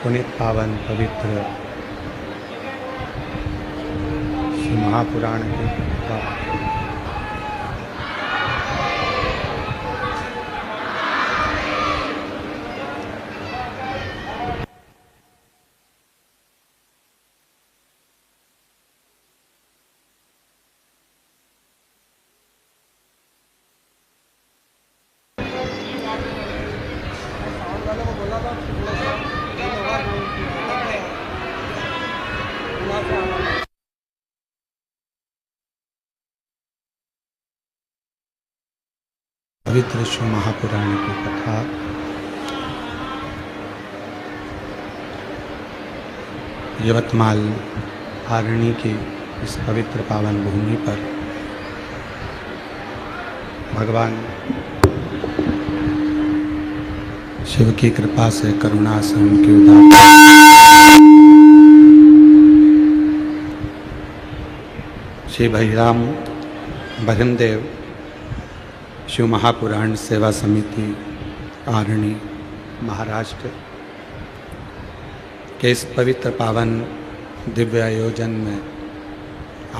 पुनित पावन पवित्र श्री महापुराण की कथा पवित्र श्री महापुराण की कथा यवतमाल आरणी की इस पवित्र पावन भूमि पर भगवान शिव की कृपा से करुणा से उनकी उदारता श्री भैराम बहिनदेव शिव महापुराण सेवा समिति आरणी महाराष्ट्र के इस पवित्र पावन दिव्य आयोजन में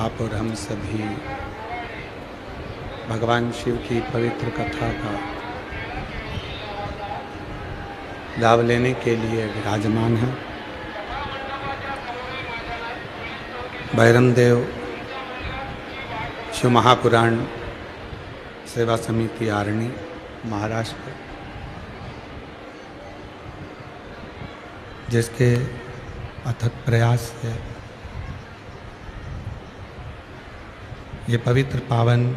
आप और हम सभी भगवान शिव की पवित्र कथा का लाभ लेने के लिए विराजमान हैं। भैरमदेव शिव महापुराण सेवा समिति आरणी महाराष्ट्र जिसके अथक प्रयास से ये पवित्र पावन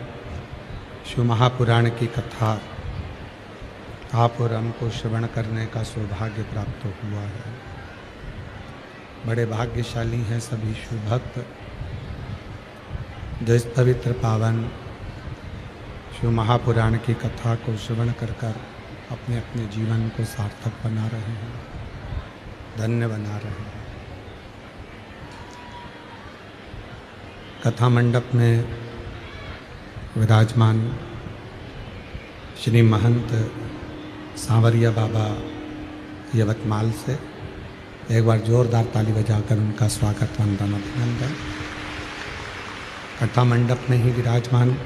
शिव महापुराण की कथा आप और हमको श्रवण करने का सौभाग्य प्राप्त हुआ है। बड़े भाग्यशाली हैं सभी शिव भक्त जो इस पवित्र पावन शिव महापुराण की कथा को श्रवण कर अपने अपने जीवन को सार्थक बना रहे हैं, धन्य बना रहे हैं। कथा मंडप में विराजमान श्री महंत सांवरिया बाबा यवतमाल से एक बार जोरदार ताली बजाकर उनका स्वागत वंदन अभिनंदन। कथा मंडप में ही विराजमान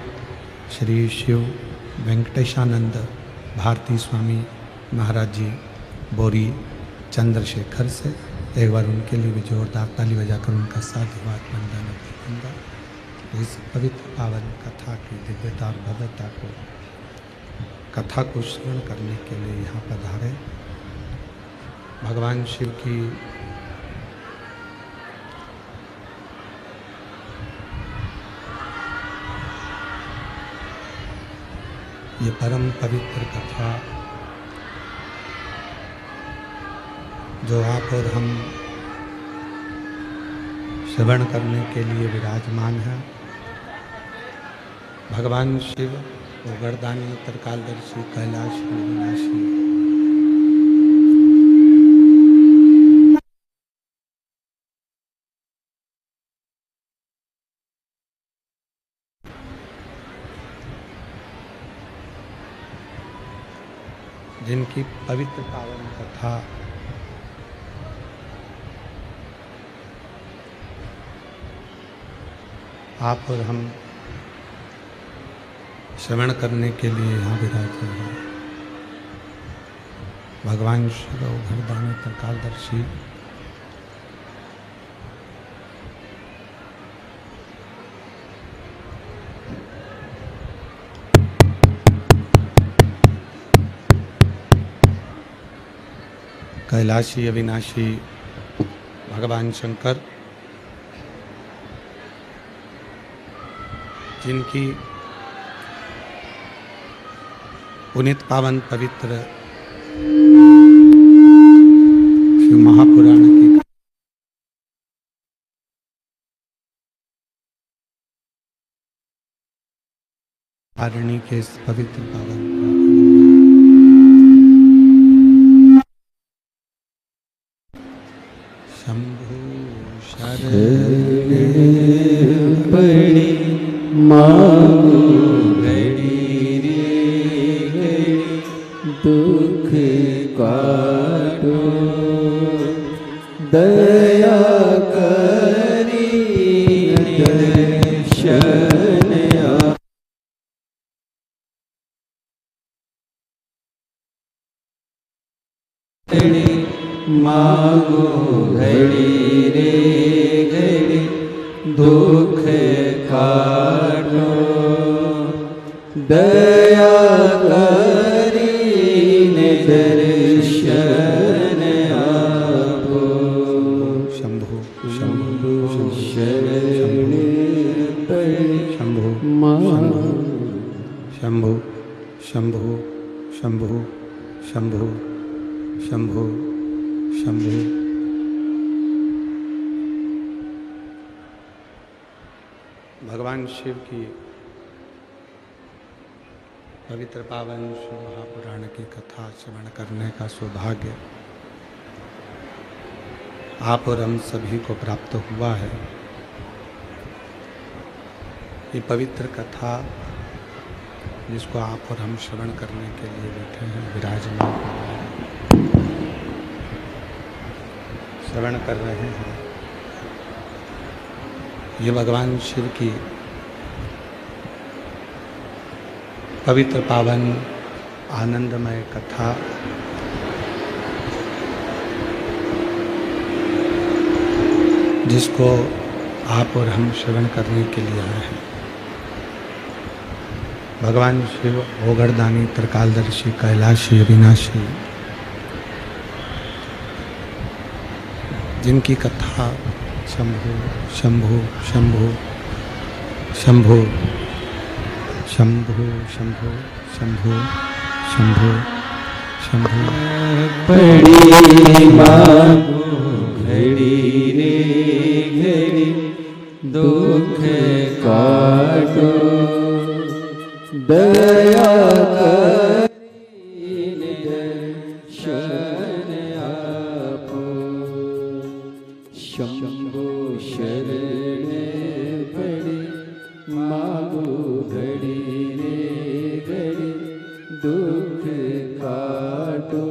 श्री शिव वेंकटेशानंद भारती स्वामी महाराज जी बोरी चंद्रशेखर से एक बार उनके लिए भी जोरदार ताली बजाकर उनका साधुवाद वंदन अभिनंदन। इस पवित्र पावन कथा की दिव्यता और भव्यता को कथा को श्रवण करने के लिए यहाँ पधारे। भगवान शिव की ये परम पवित्र कथा जो आप और हम श्रवण करने के लिए विराजमान है, भगवान शिव वरदानी त्रिकालदर्शी कैलाश विनाशी जिनकी पवित्र पावन कथा आप और हम श्रवण करने के लिए यहाँ विराजे हैं। भगवान शिव घरदानी त्रिकालदर्शी कैलाशी अविनाशी भगवान शंकर जिनकी पुनित पावन पवित्र शिव महापुराण की आरणी के इस पवित्र पावन शंभु शरण पड़ी मांगो घड़ी रे घड़ी दुख काटो दया करी दर्शन मागो घड़ी रे घड़ी दुख काटो दया करीने दर्शन आपो। शंभु शंभु शरण पड़ी शंभु शंभु शंभु शंभु शंभु शंभु शंभु। भगवान शिव की पवित्र पावन शिव महापुराण की कथा श्रवण करने का सौभाग्य आप और हम सभी को प्राप्त हुआ है। ये पवित्र कथा जिसको आप और हम श्रवण करने के लिए बैठे हैं, विराजमान श्रवण कर रहे हैं, ये भगवान शिव की पवित्र पावन आनंदमय कथा जिसको आप और हम श्रवण करने के लिए आए हैं। भगवान शिव ओगरदानी त्रिकालदर्शी कैलाशी अविनाशी जिनकी कथा शंभु शंभु शंभु शंभु शंभु शंभु शंभु शंभु शंभु। पड़ी मागो घड़ी रे घड़ी दुख काटो दया करीने दर्शन आपो। शंभु शरण पड़ी मागो घड़ी रे घड़ी दुख काटो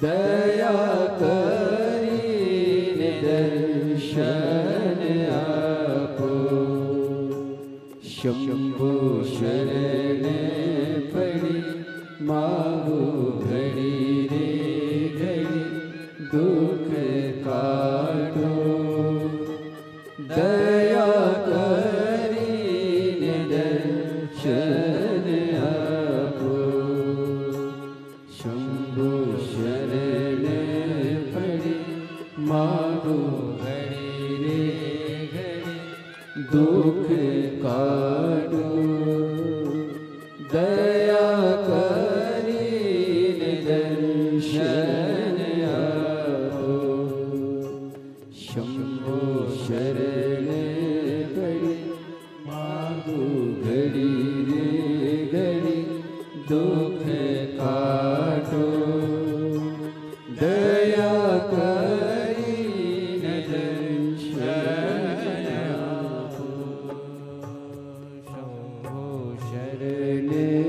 दया करीने दर्शन आपो। शंभु शरण पड़ी मागो घड़ी रे घड़ी दुख काटो दया करीने दर्शन आपो। शंभु शरण पड़ी मागो घड़ी रे घड़ी दुख काटो दया करीने दर्शन आपो। शंभु शरण पड़ी मागो घड़ी रे घड़ी दुख काटो दया करीने दर्शन आपो। शंभु शरण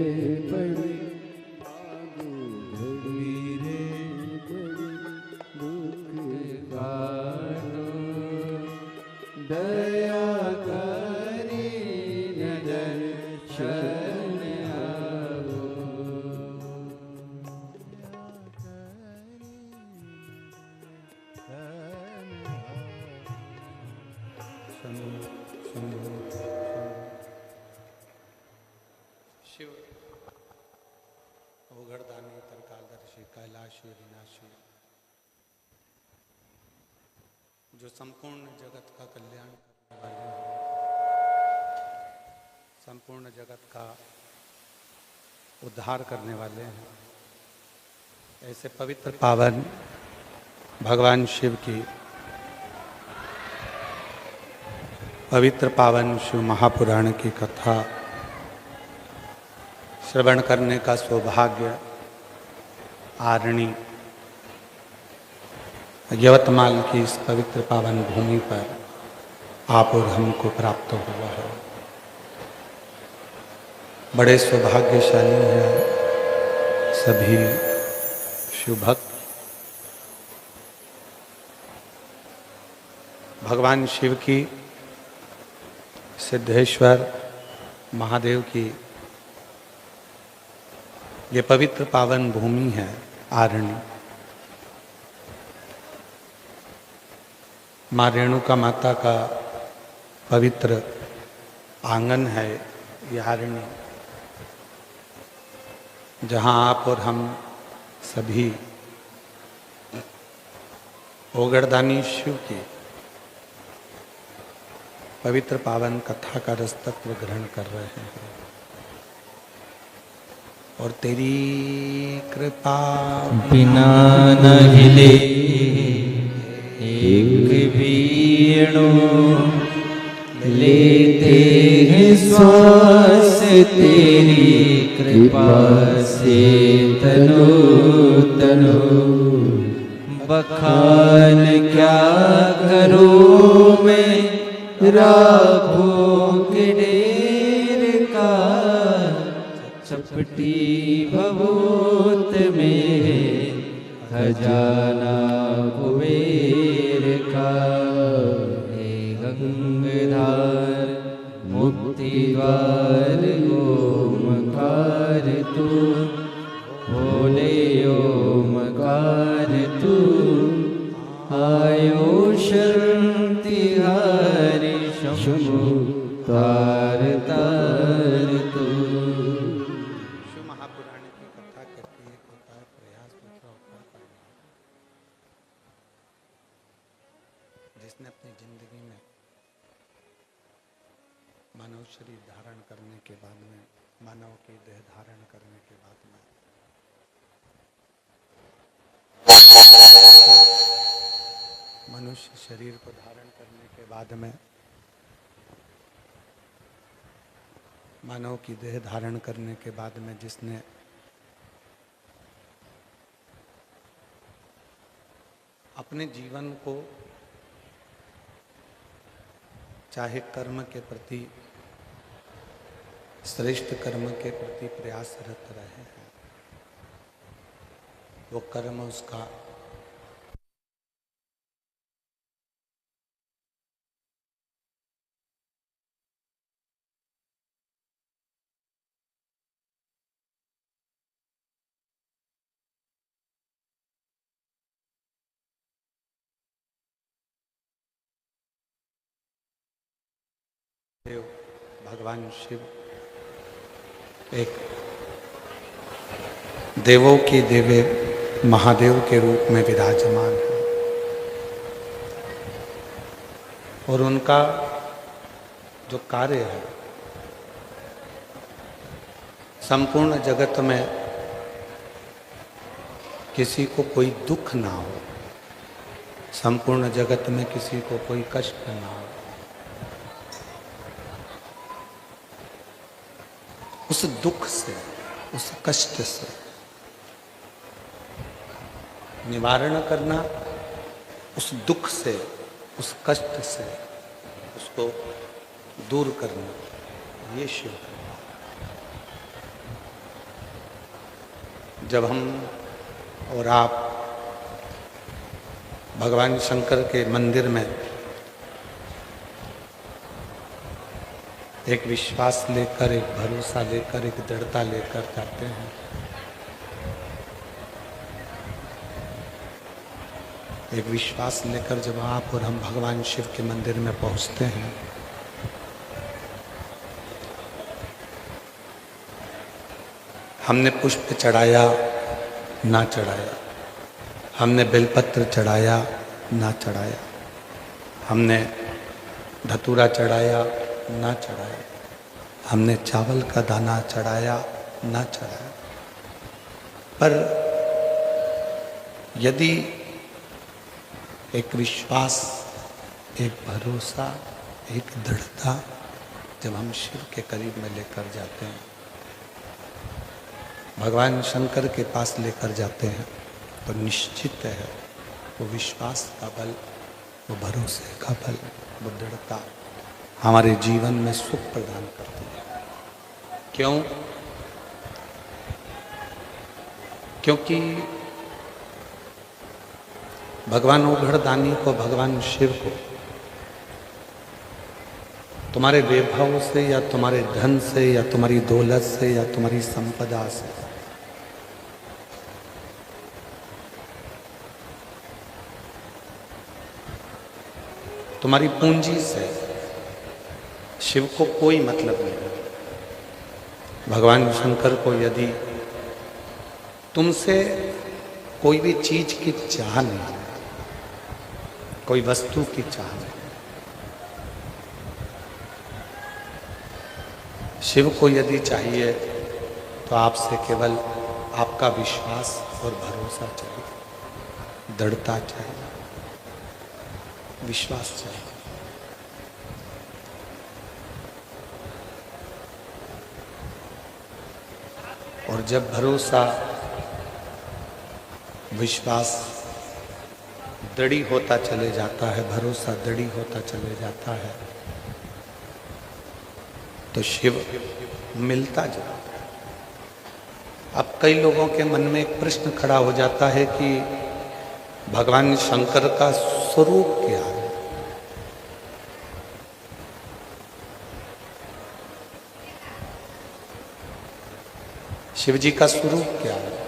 पड़ी मागो घड़ी रे घड़ी दुख काटो दया करीने दर्शन आपो। शंभु शंभु शिव ओगरदानी त्रिकालदर्शी कैलाशी अविनाशी जो संपूर्ण जगत का कल्याण करने वाले हैं, संपूर्ण जगत का उद्धार करने वाले हैं, ऐसे पवित्र पावन भगवान शिव की पवित्र पावन शिव महापुराण की कथा श्रवण करने का सौभाग्य आरणी यवतमाल की इस पवित्र पावन भूमि पर आप और हमको प्राप्त हुआ है। बड़े सौभाग्यशाली हैं सभी शिवभक्त भगवान शिव की, सिद्धेश्वर महादेव की ये पवित्र पावन भूमि है आरण्य। माँ रेणुका माता का पवित्र आंगन है ये आरण्य, जहाँ आप और हम सभी ओगरदानी शिव की पवित्र पावन कथा का रस तत्व ग्रहण कर रहे हैं। और तेरी कृपा बिना न हिले एक भी अणु, लेते हैं श्वास तेरी कृपा से तनु तनु। बखान क्या करूं मैं राखों के ढेर का, चपटी भभूत में खजाना कुबेर का। हे गंगाधार मुक्ति द्वार ओमकार तू, भोले ओमकार तू। आयो शरण तिहारी शंभु तार तार तू। शिव महापुराण की कथा करके एक होता है प्रयास, दूसरा होता है परिणाम। जिसने अपनी जिंदगी में मानव शरीर धारण करने के बाद में, मानव की देह धारण करने के बाद में मनुष्य शरीर को धारण करने के बाद में, मानव की देह धारण करने के बाद में जिसने अपने जीवन को चाहे कर्म के प्रति, श्रेष्ठ कर्म के प्रति प्रयासरत रहे हैं, वो कर्म उसका देव भगवान शिव एक देवों के देवे महादेव के रूप में विराजमान है। और उनका जो कार्य है संपूर्ण जगत में किसी को कोई दुख ना हो, संपूर्ण जगत में किसी को कोई कष्ट ना हो, उस दुख से, उस कष्ट से निवारण करना, उस दुख से, उस कष्ट से उसको दूर करना, ये शिव कृपा। जब हम और आप भगवान शंकर के मंदिर में एक विश्वास लेकर, एक भरोसा लेकर, एक दृढ़ता लेकर जाते हैं, एक विश्वास लेकर जब आप और हम भगवान शिव के मंदिर में पहुंचते हैं, हमने पुष्प चढ़ाया ना चढ़ाया, हमने बेलपत्र चढ़ाया ना चढ़ाया, हमने धतूरा चढ़ाया ना चढ़ाया, हमने चावल का दाना चढ़ाया ना चढ़ाया, पर यदि एक विश्वास, एक भरोसा, एक दृढ़ता जब हम शिव के करीब में लेकर जाते हैं, भगवान शंकर के पास लेकर जाते हैं, तो निश्चित है वो विश्वास का बल, वो भरोसे का बल, वो दृढ़ता हमारे जीवन में सुख प्रदान करती है। क्यों? क्योंकि भगवान ओघड़दानी को, भगवान शिव को तुम्हारे वैभव से या तुम्हारे धन से या तुम्हारी दौलत से या तुम्हारी संपदा से तुम्हारी पूंजी से शिव को कोई मतलब नहीं। भगवान शंकर को यदि तुमसे कोई भी चीज की चाह नहीं, कोई वस्तु की चाह नहीं, शिव को यदि चाहिए तो आपसे केवल आपका विश्वास और भरोसा चाहिए, दृढ़ता चाहिए, विश्वास चाहिए। और जब भरोसा, विश्वास दृढ़ होता चले जाता है, भरोसा दृढ़ होता चले जाता है, तो शिव मिलता जाता है। अब कई लोगों के मन में एक प्रश्न खड़ा हो जाता है कि भगवान शंकर का स्वरूप क्या है? शिव जी का स्वरूप क्या है?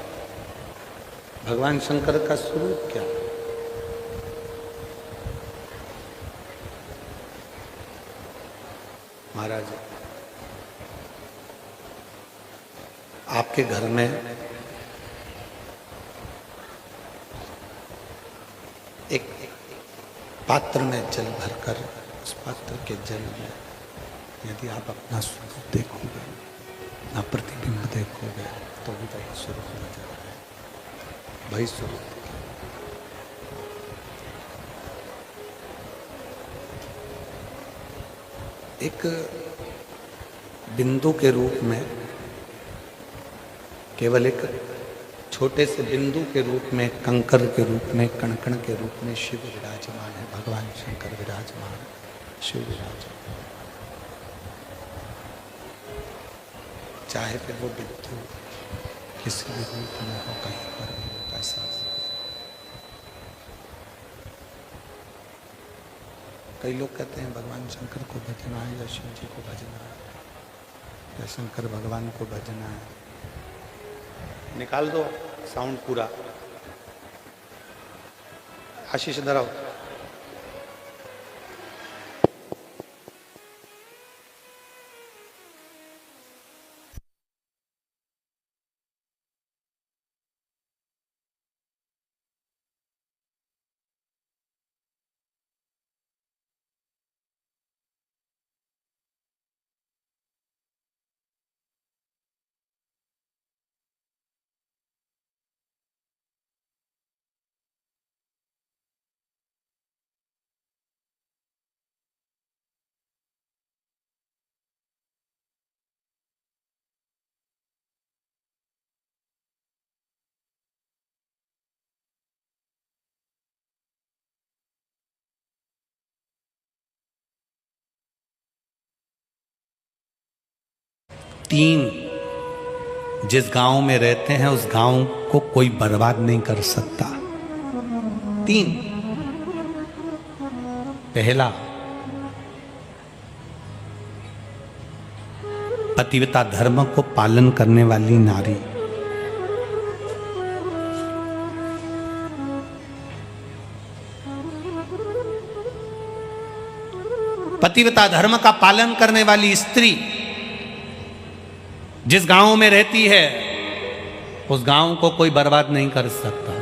भगवान शंकर का स्वरूप क्या है? महाराज, आपके घर में एक पात्र में जल भरकर उस पात्र के जल में यदि आप अपना स्वरूप देखोगे, अपना प्रतिबिंब देखोगे, तो भी वही स्वरूप नजर आए, वही स्वरूप। एक बिंदु के रूप में, केवल एक छोटे से बिंदु के रूप में, कंकर के रूप में, कण-कण के रूप में शिव विराजमान है, भगवान शंकर विराजमान है, शिव विराजमान। चाहे फिर वो बिंदु किसी भी रूप में हो, कहीं पर भी हो, कैसा हो। कई लोग कहते हैं भगवान शंकर को भजना है या शिव जी को भजना है या शंकर भगवान को भजना है। निकाल दो साउंड पूरा, आशीष धराओ। तीन, जिस गांव में रहते हैं उस गांव को कोई बर्बाद नहीं कर सकता। तीन, पहला, पतिव्रता धर्म को पालन करने वाली नारी। पतिव्रता धर्म का पालन करने वाली स्त्री जिस गांव में रहती है उस गांव को कोई बर्बाद नहीं कर सकता।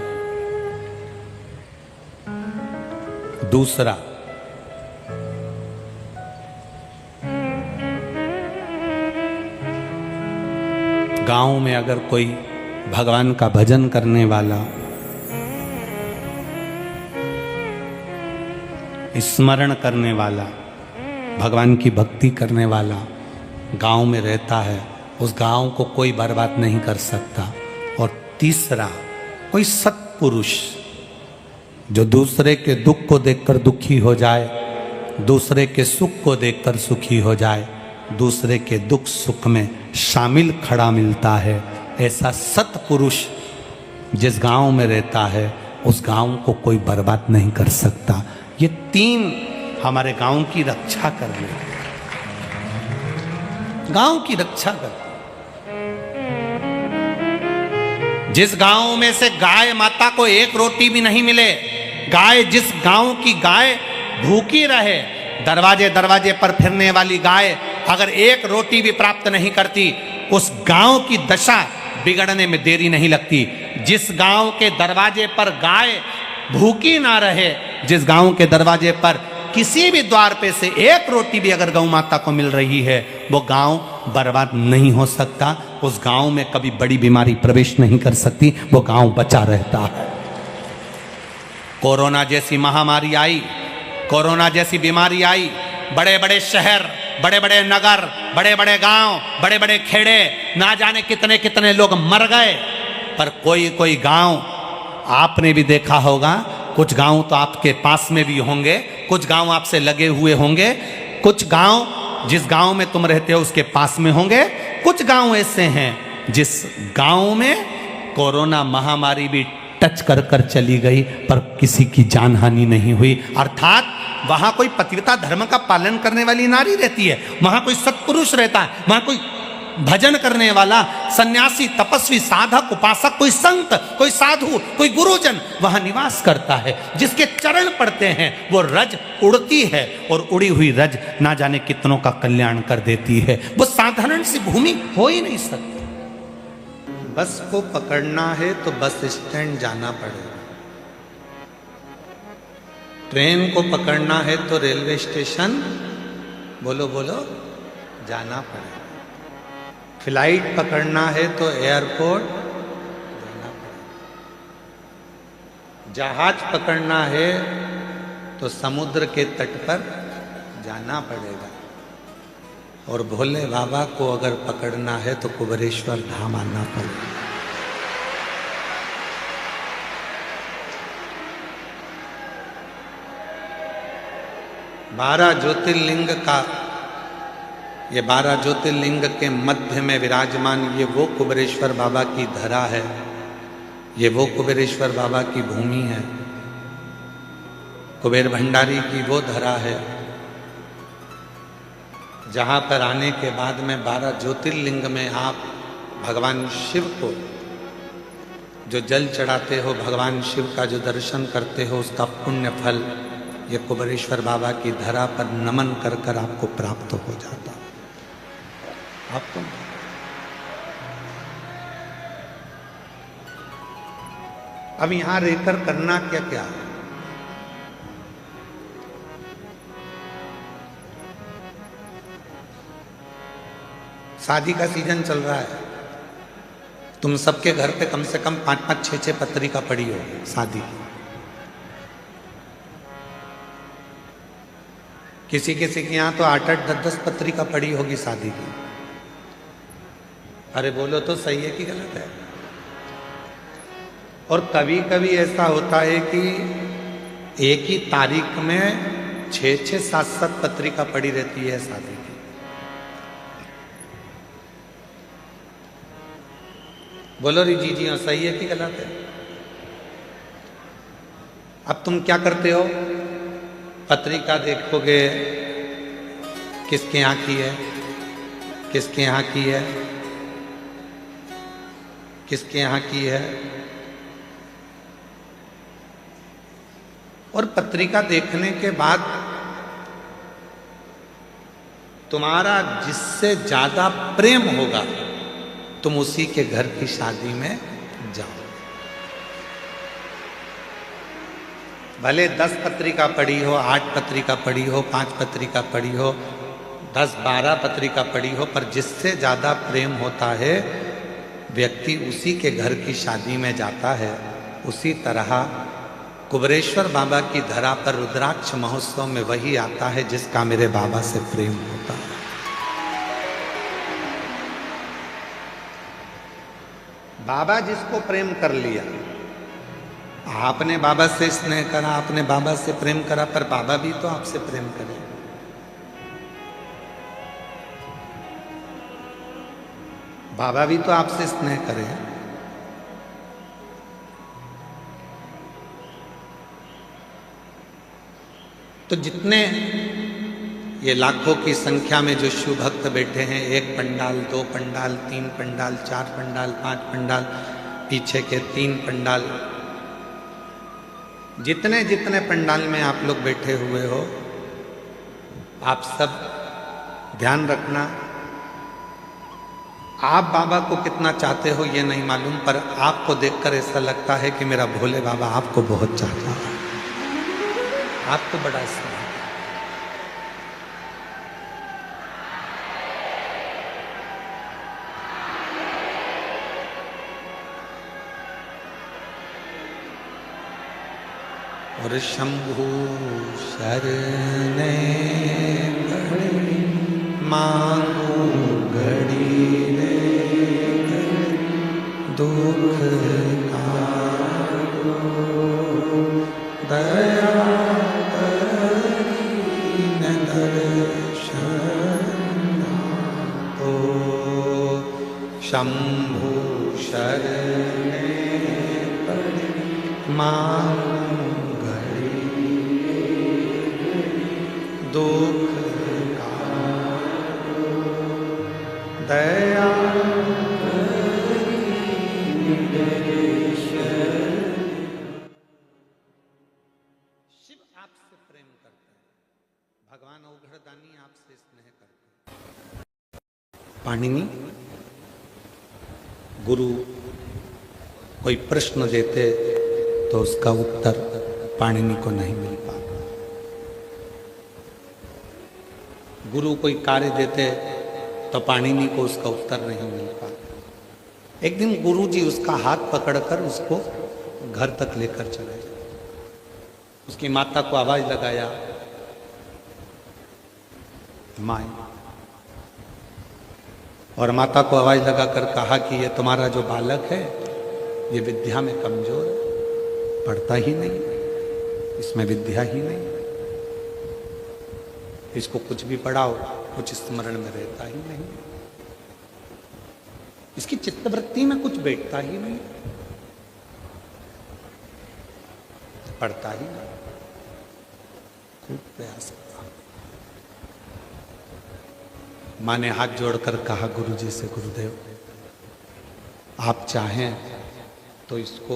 दूसरा, गांव में अगर कोई भगवान का भजन करने वाला, स्मरण करने वाला, भगवान की भक्ति करने वाला गांव में रहता है, उस गांव को कोई बर्बाद नहीं कर सकता। और तीसरा, कोई सत्पुरुष जो दूसरे के दुख को देखकर दुखी हो जाए, दूसरे के सुख को देखकर सुखी हो जाए, दूसरे के दुख सुख में शामिल खड़ा मिलता है, ऐसा सत्पुरुष जिस गांव में रहता है उस गांव को कोई बर्बाद नहीं कर सकता। ये 3 हमारे गांव की रक्षा करने, गांव की रक्षा करते। जिस गांव में से गाय माता को एक रोटी भी नहीं मिले, गाय, जिस गांव की गाय भूखी रहे, दरवाजे दरवाजे पर फिरने वाली गाय अगर एक रोटी भी प्राप्त नहीं करती, उस गांव की दशा बिगड़ने में देरी नहीं लगती। जिस गांव के दरवाजे पर गाय भूखी ना रहे, जिस गांव के दरवाजे पर किसी भी द्वार पे से एक रोटी भी अगर गौ माता को मिल रही है, वो गांव बर्बाद नहीं हो सकता। उस गांव में कभी बड़ी बीमारी प्रवेश नहीं कर सकती, वो गांव बचा रहता है। कोरोना जैसी महामारी आई, कोरोना जैसी बीमारी आई, बड़े बड़े शहर, बड़े बड़े नगर, बड़े बड़े गांव, बड़े बड़े खेड़े, ना जाने कितने कितने लोग मर गए। पर कोई कोई गांव आपने भी देखा होगा, कुछ गांव तो आपके पास में भी होंगे, कुछ गांव आपसे लगे हुए होंगे, कुछ गांव जिस गांव में तुम रहते हो उसके पास में होंगे, कुछ गांव ऐसे हैं जिस गांव में कोरोना महामारी भी टच कर कर चली गई पर किसी की जान हानि नहीं हुई। अर्थात वहां कोई पतिव्रता धर्म का पालन करने वाली नारी रहती है, वहां कोई सत्पुरुष रहता है, वहां कोई भजन करने वाला सन्यासी, तपस्वी, साधक, उपासक, कोई संत, कोई साधु, कोई गुरुजन वहां निवास करता है, जिसके चरण पड़ते हैं वो रज उड़ती है और उड़ी हुई रज ना जाने कितनों का कल्याण कर देती है। वो साधारण सी भूमि हो ही नहीं सकती। बस को पकड़ना है तो बस स्टैंड जाना पड़ेगा, ट्रेन को पकड़ना है तो रेलवे स्टेशन बोलो बोलो जाना पड़ेगा, फ्लाइट पकड़ना है तो एयरपोर्ट जाना पड़ेगा, जहाज पकड़ना है तो समुद्र के तट पर जाना पड़ेगा, और भोले बाबा को अगर पकड़ना है तो कुबेरेश्वर धाम आना पड़ेगा। बारह ज्योतिर्लिंग का, ये 12 ज्योतिर्लिंग के मध्य में विराजमान ये वो कुबेरेश्वर बाबा की धरा है, ये वो कुबेरेश्वर बाबा की भूमि है, कुबेर भंडारी की वो धरा है जहाँ पर आने के बाद में 12 ज्योतिर्लिंग में आप भगवान शिव को जो जल चढ़ाते हो, भगवान शिव का जो दर्शन करते हो, उसका पुण्य फल ये कुबेरेश्वर बाबा की धरा पर नमन कर कर आपको प्राप्त हो जाता। आपको अब यहां रहकर करना क्या क्या है? शादी का सीजन चल रहा है, तुम सबके घर पे कम से कम 5-5, 6-6 पत्रिका पड़ी होगी शादी की। किसी किसी के यहाँ तो 8-8, 10-10 पत्रिका पड़ी होगी शादी की। अरे बोलो तो सही है कि गलत है? और कभी कभी ऐसा होता है कि एक ही तारीख में 6-6, 7-7 पत्रिका पड़ी रहती है शादी की। बोलो री जी हाँ, सही है कि गलत है? अब तुम क्या करते हो? पत्रिका देखोगे किसके यहाँ की है, किसके यहाँ की है, किसके यहाँ की है, और पत्रिका देखने के बाद तुम्हारा जिससे ज्यादा प्रेम होगा तुम उसी के घर की शादी में जाओ। भले 10 पत्रिका पड़ी हो, 8 पत्रिका पड़ी हो, 5 पत्रिका पड़ी हो, 10-12 पत्रिका पड़ी हो, पर जिससे ज्यादा प्रेम होता है व्यक्ति उसी के घर की शादी में जाता है। उसी तरह कुबेरेश्वर बाबा की धरा पर रुद्राक्ष महोत्सव में वही आता है जिसका मेरे बाबा से प्रेम होता है। बाबा जिसको प्रेम कर लिया, आपने बाबा से स्नेह करा, आपने बाबा से प्रेम करा, पर बाबा भी तो आपसे प्रेम करे। बाबा भी तो आपसे स्नेह करे। तो जितने ये लाखों की संख्या में जो शिव भक्त बैठे हैं, 1 पंडाल, 2 पंडाल, 3 पंडाल, 4 पंडाल, 5 पंडाल, पीछे के 3 पंडाल, जितने जितने पंडाल में आप लोग बैठे हुए हो, आप सब ध्यान रखना, आप बाबा को कितना चाहते हो ये नहीं मालूम, पर आपको देखकर ऐसा लगता है कि मेरा भोले बाबा आपको बहुत चाहता है, आपको बड़ा स्नेह। और शंभु शरणे घड़ी मांगू घड़ी रे दुख काटो दया करीन दर्शन तो शंभु शरणे घड़ी मांगू दुख काटो दया शिव आपसे प्रेम करते हैं, भगवान औघड़दानी आपसे स्नेह करते हैं। पाणिनि गुरु कोई प्रश्न देते तो उसका उत्तर पाणिनि को नहीं मिल पाता। गुरु कोई कार्य देते तो पाणिनि को उसका उत्तर नहीं मिल पाता। एक दिन गुरु जी उसका हाथ पकड़कर उसको घर तक लेकर चले गए। उसकी माता को आवाज लगाया, माँ, और माता को आवाज लगाकर कहा कि ये तुम्हारा जो बालक है ये विद्या में कमजोर है, पढ़ता ही नहीं, इसमें विद्या ही नहीं, इसको कुछ भी पढ़ाओ कुछ स्मरण में रहता ही नहीं, इसकी चित्तवृत्ति में कुछ बैठता ही नहीं, पढ़ता ही नहीं। खूब प्रयास करा। माँ ने हाथ जोड़कर कहा गुरुजी से, गुरुदेव आप चाहें तो इसको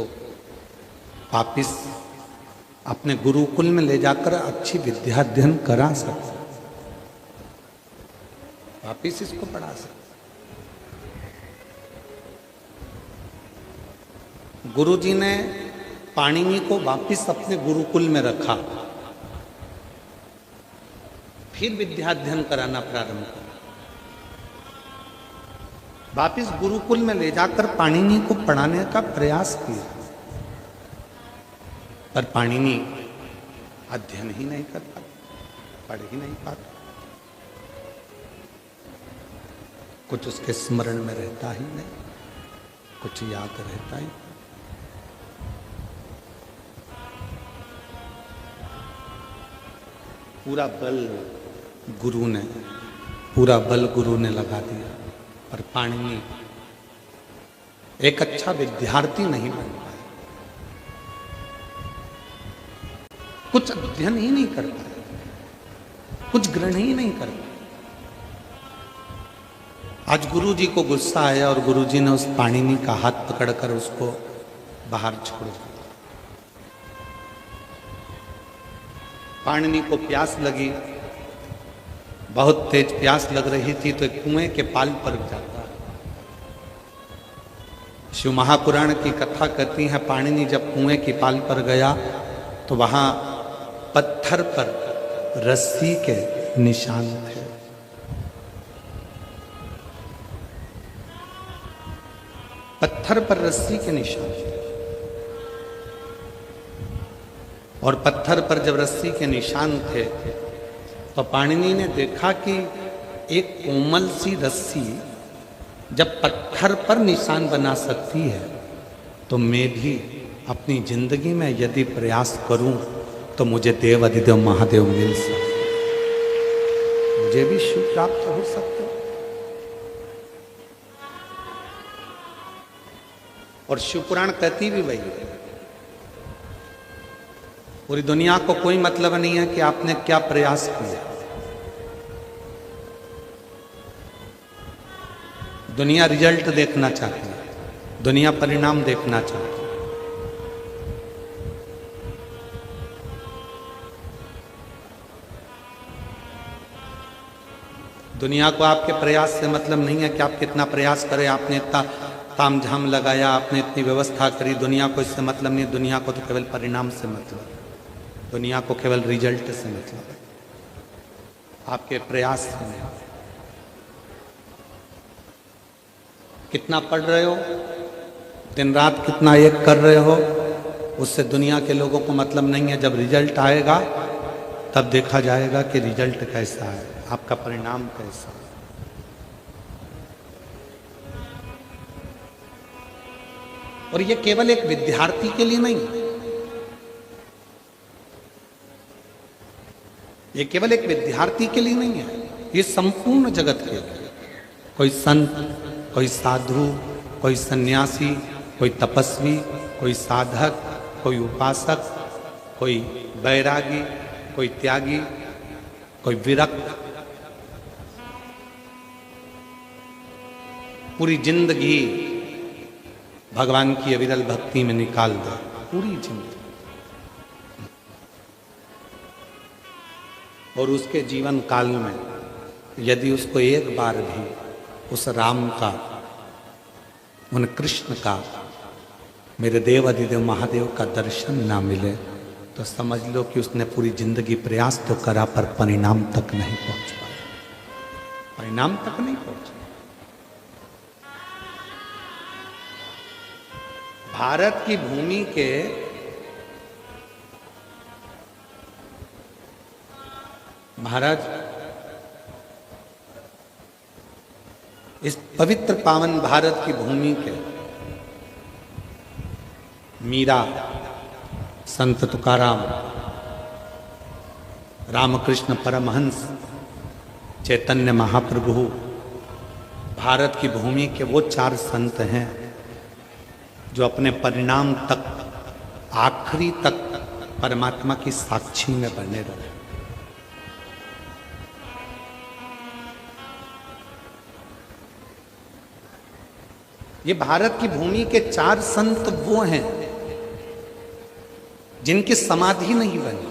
वापिस अपने गुरुकुल में ले जाकर अच्छी विद्या अध्ययन करा सकते, वापिस इसको पढ़ा सकते। गुरुजी ने पाणिनि को वापिस अपने गुरुकुल में रखा, फिर विद्या अध्ययन कराना प्रारंभ किया। वापिस गुरुकुल में ले जाकर पाणिनि को पढ़ाने का प्रयास किया, पर पाणिनि अध्ययन ही नहीं कर पाता, पढ़ ही नहीं पाता, कुछ उसके स्मरण में रहता ही नहीं, कुछ याद रहता ही। पूरा बल गुरु ने लगा दिया, पर पाणिनि एक अच्छा विद्यार्थी नहीं बन पाया, कुछ अध्ययन ही नहीं कर पाया, कुछ ग्रहण ही नहीं कर पाया। आज गुरु जी को गुस्सा आया और गुरु जी ने उस पाणिनि का हाथ पकड़कर उसको बाहर छोड़ दिया। पाणिनि को प्यास लगी, बहुत तेज प्यास लग रही थी, तो एक कुएं के पाल पर जाता। शिव महापुराण की कथा कहती है, पाणिनि जब कुएं की पाल पर गया तो वहां पत्थर पर रस्सी के निशान थे। पत्थर पर रस्सी के निशान थे, और पत्थर पर जब रस्सी के निशान थे तो पाणिनि ने देखा कि एक कोमल सी रस्सी जब पत्थर पर निशान बना सकती है, तो मैं भी अपनी जिंदगी में यदि प्रयास करूं तो मुझे देव अधिदेव महादेव मिल सकते, मुझे भी शिव प्राप्त हो सकते। और शिव पुराण कहती भी वही है, पूरी दुनिया को कोई मतलब नहीं है कि आपने क्या प्रयास किया। दुनिया रिजल्ट देखना चाहती है, दुनिया परिणाम देखना चाहती है। दुनिया को आपके प्रयास से मतलब नहीं है कि आप कितना प्रयास करें, आपने इतना तामझाम लगाया, आपने इतनी व्यवस्था करी, दुनिया को इससे मतलब नहीं। दुनिया को तो केवल परिणाम से मतलब है, दुनिया को केवल रिजल्ट से मतलब है, आपके प्रयास से नहीं। कितना पढ़ रहे हो, दिन रात कितना एक कर रहे हो, उससे दुनिया के लोगों को मतलब नहीं है। जब रिजल्ट आएगा तब देखा जाएगा कि रिजल्ट कैसा है, आपका परिणाम कैसा है। और ये केवल एक विद्यार्थी के लिए नहीं, ये केवल एक विद्यार्थी के लिए नहीं है, ये संपूर्ण जगत के लिए। कोई संत, कोई साधु, कोई सन्यासी, कोई तपस्वी, कोई साधक, कोई उपासक, कोई बैरागी, कोई त्यागी, कोई विरक्त, पूरी जिंदगी भगवान की अविरल भक्ति में निकाल दो, पूरी जिंदगी, और उसके जीवन काल में यदि उसको एक बार भी उस राम का, उन कृष्ण का, मेरे देव अधिदेव महादेव का दर्शन ना मिले तो समझ लो कि उसने पूरी जिंदगी प्रयास तो करा पर परिणाम तक नहीं पहुंच पाया, परिणाम तक नहीं पहुंचा। भारत की भूमि के महाराज, इस पवित्र पावन भारत की भूमि के मीरा, संत तुकाराम, रामकृष्ण परमहंस, चैतन्य महाप्रभु, भारत की भूमि के वो 4 संत हैं जो अपने परिणाम तक, आखिरी तक परमात्मा की साक्षी में बने रहे। ये भारत की भूमि के 4 संत वो हैं जिनकी समाधि नहीं बनी,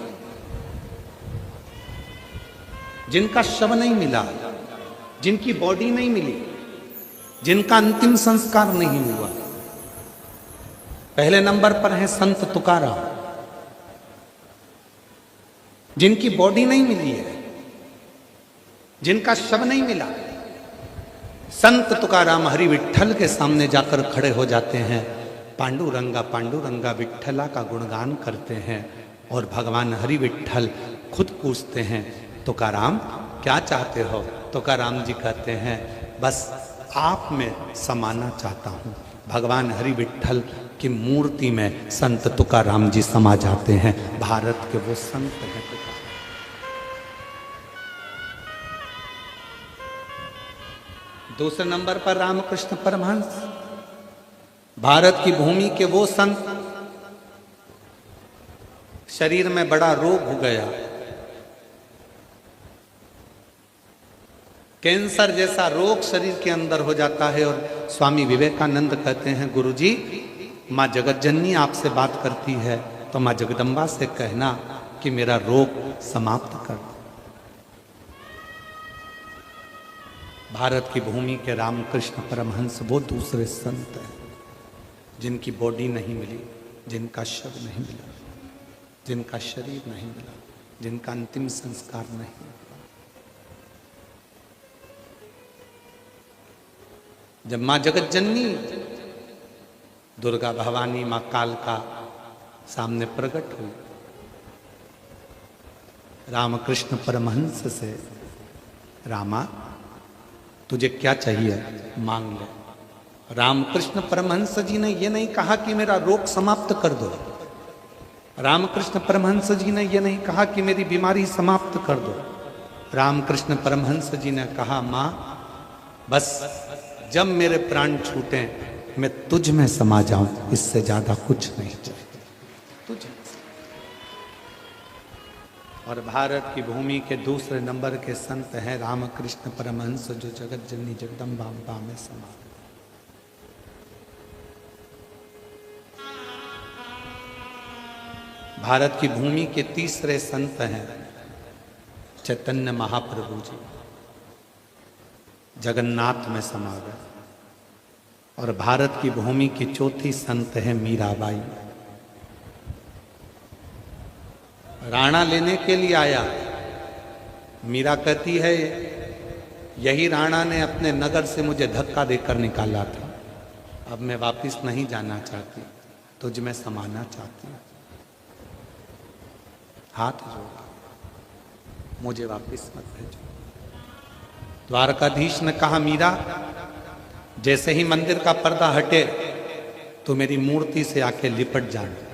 जिनका शव नहीं मिला, जिनकी बॉडी नहीं मिली, जिनका अंतिम संस्कार नहीं हुआ। पहले नंबर पर है संत तुकाराम, जिनकी बॉडी नहीं मिली है, जिनका शव नहीं मिला। संत तुकाराम हरि विठ्ठल के सामने जाकर खड़े हो जाते हैं, पांडुरंगा पांडुरंगा विठ्ठला का गुणगान करते हैं, और भगवान हरि विठ्ठल खुद पूछते हैं, तुकाराम क्या चाहते हो? तुकाराम जी कहते हैं, बस आप में समाना चाहता हूँ। भगवान हरि विठ्ठल की मूर्ति में संत तुकाराम जी समा जाते हैं। भारत के वो संत हैं। दूसरे नंबर पर रामकृष्ण परमहंस, भारत की भूमि के वो संत, शरीर में बड़ा रोग हो गया, कैंसर जैसा रोग शरीर के अंदर हो जाता है, और स्वामी विवेकानंद कहते हैं, गुरुजी माँ जगतजननी आपसे बात करती है तो माँ जगदम्बा से कहना कि मेरा रोग समाप्त कर दो। भारत की भूमि के रामकृष्ण परमहंस वो दूसरे संत हैं जिनकी बॉडी नहीं मिली, जिनका शव नहीं मिला, जिनका शरीर नहीं मिला, जिनका अंतिम संस्कार नहीं मिला। जब माँ जगतजननी दुर्गा भवानी, माँ कालका सामने प्रकट हुई, रामकृष्ण परमहंस से, रामा तुझे क्या चाहिए मांग ले। रामकृष्ण परमहंस जी ने यह नहीं कहा कि मेरा रोग समाप्त कर दो, रामकृष्ण परमहंस जी ने यह नहीं कहा कि मेरी बीमारी समाप्त कर दो। रामकृष्ण परमहंस जी ने कहा, माँ बस जब मेरे प्राण छूटे मैं तुझ में समा जाऊं, इससे ज्यादा कुछ नहीं चाहिए। तुझ और भारत की भूमि के दूसरे नंबर के संत हैं रामकृष्ण परमहंस, जो जगत जननी जगदम्बा अम्बा में समा गए। भारत की भूमि के तीसरे संत हैं चैतन्य महाप्रभु जी, जगन्नाथ में समा गए। और भारत की भूमि की चौथी संत है मीराबाई। राणा लेने के लिए आया, मीरा कहती है यही राणा ने अपने नगर से मुझे धक्का देकर निकाला था, अब मैं वापस नहीं जाना चाहती, तुझ में समाना चाहती हूँ, हाथ जोड़ा, मुझे वापस मत भेजो। द्वारकाधीश ने कहा मीरा, जैसे ही मंदिर का पर्दा हटे तो मेरी मूर्ति से आके लिपट जाना।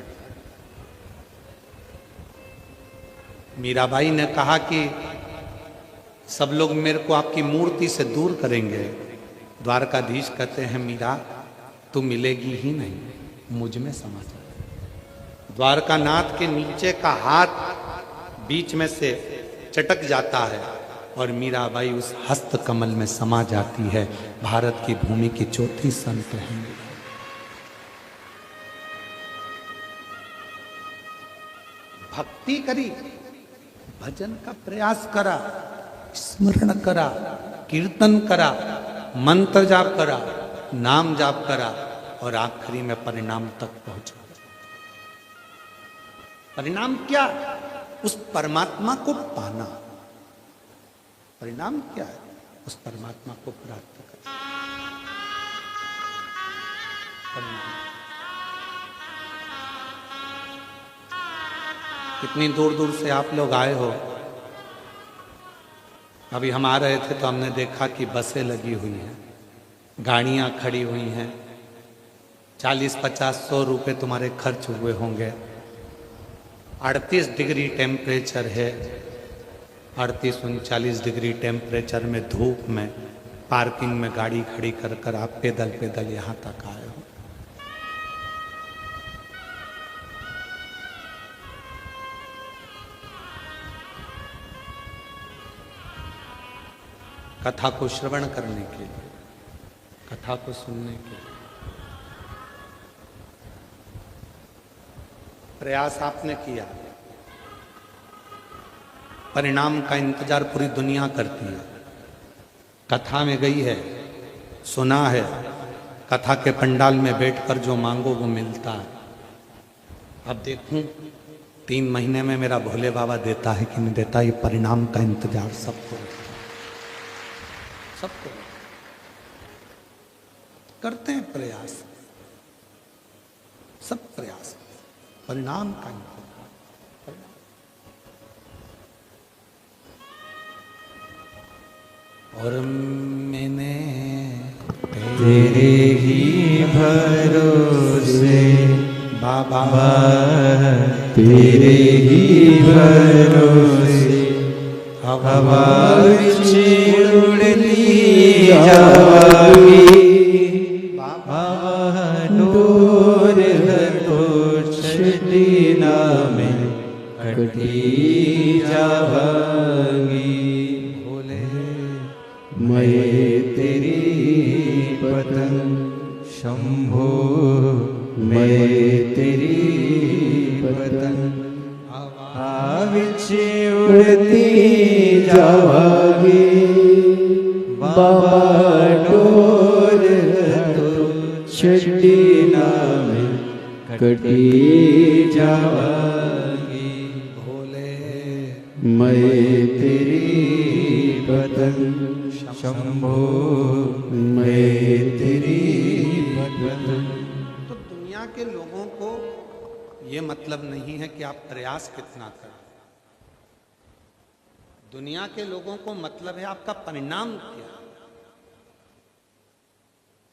मीराबाई ने कहा कि सब लोग मेरे को आपकी मूर्ति से दूर करेंगे। द्वारकाधीश कहते हैं मीरा, तू मिलेगी ही नहीं, मुझ में समा जा। द्वारकानाथ के नीचे का हाथ बीच में से चटक जाता है और मीराबाई उस हस्त कमल में समा जाती है। भारत की भूमि की चौथी संत हैं। भक्ति करी, भजन का प्रयास करा, स्मरण करा, कीर्तन करा, मंत्र जाप करा, नाम जाप करा और आखिरी में परिणाम तक पहुंचा। परिणाम क्या? उस परमात्मा को पाना। परिणाम क्या है? उस परमात्मा को प्राप्त करना। परिणाम कितनी दूर दूर से आप लोग आए हो। अभी हम आ रहे थे तो हमने देखा कि बसें लगी हुई हैं, गाड़ियां खड़ी हुई हैं। 40-50-100 रुपए तुम्हारे खर्च हुए होंगे। 38 डिग्री टेम्परेचर है। 38-39 डिग्री टेम्परेचर में धूप में पार्किंग में गाड़ी खड़ी कर कर आप पैदल पैदल यहाँ तक आए हो। कथा को श्रवण करने के लिए, कथा को सुनने के लिए। प्रयास आपने किया, परिणाम का इंतजार पूरी दुनिया करती है। कथा में गई है, सुना है, कथा के पंडाल में बैठकर जो मांगो वो मिलता है। अब देखूं 3 महीने में मेरा भोले बाबा देता है कि नहीं देता, ये परिणाम का इंतजार सबको सबको करते हैं प्रयास, सब प्रयास, परिणाम का इंतजार। और मैंने तेरे ही भरोसे बाबा, तेरे ही भरोसे हवा विच उड़ती जावागी। बाबा डोर तो छड़ी ना में कटी जावागी। भोले मैं तेरी पतंग शंभो, मैं तेरी पतंग हवा विच उड़ती जावागी। बाबा डोर तो छड़ी ना में कटी जावागी। भोले मैं तेरी पतंग शंभो, मैं तेरी पतंग। तो दुनिया के लोगों को ये मतलब नहीं है कि आप प्रयास कितना करें। दुनिया के लोगों को मतलब है आपका परिणाम क्या,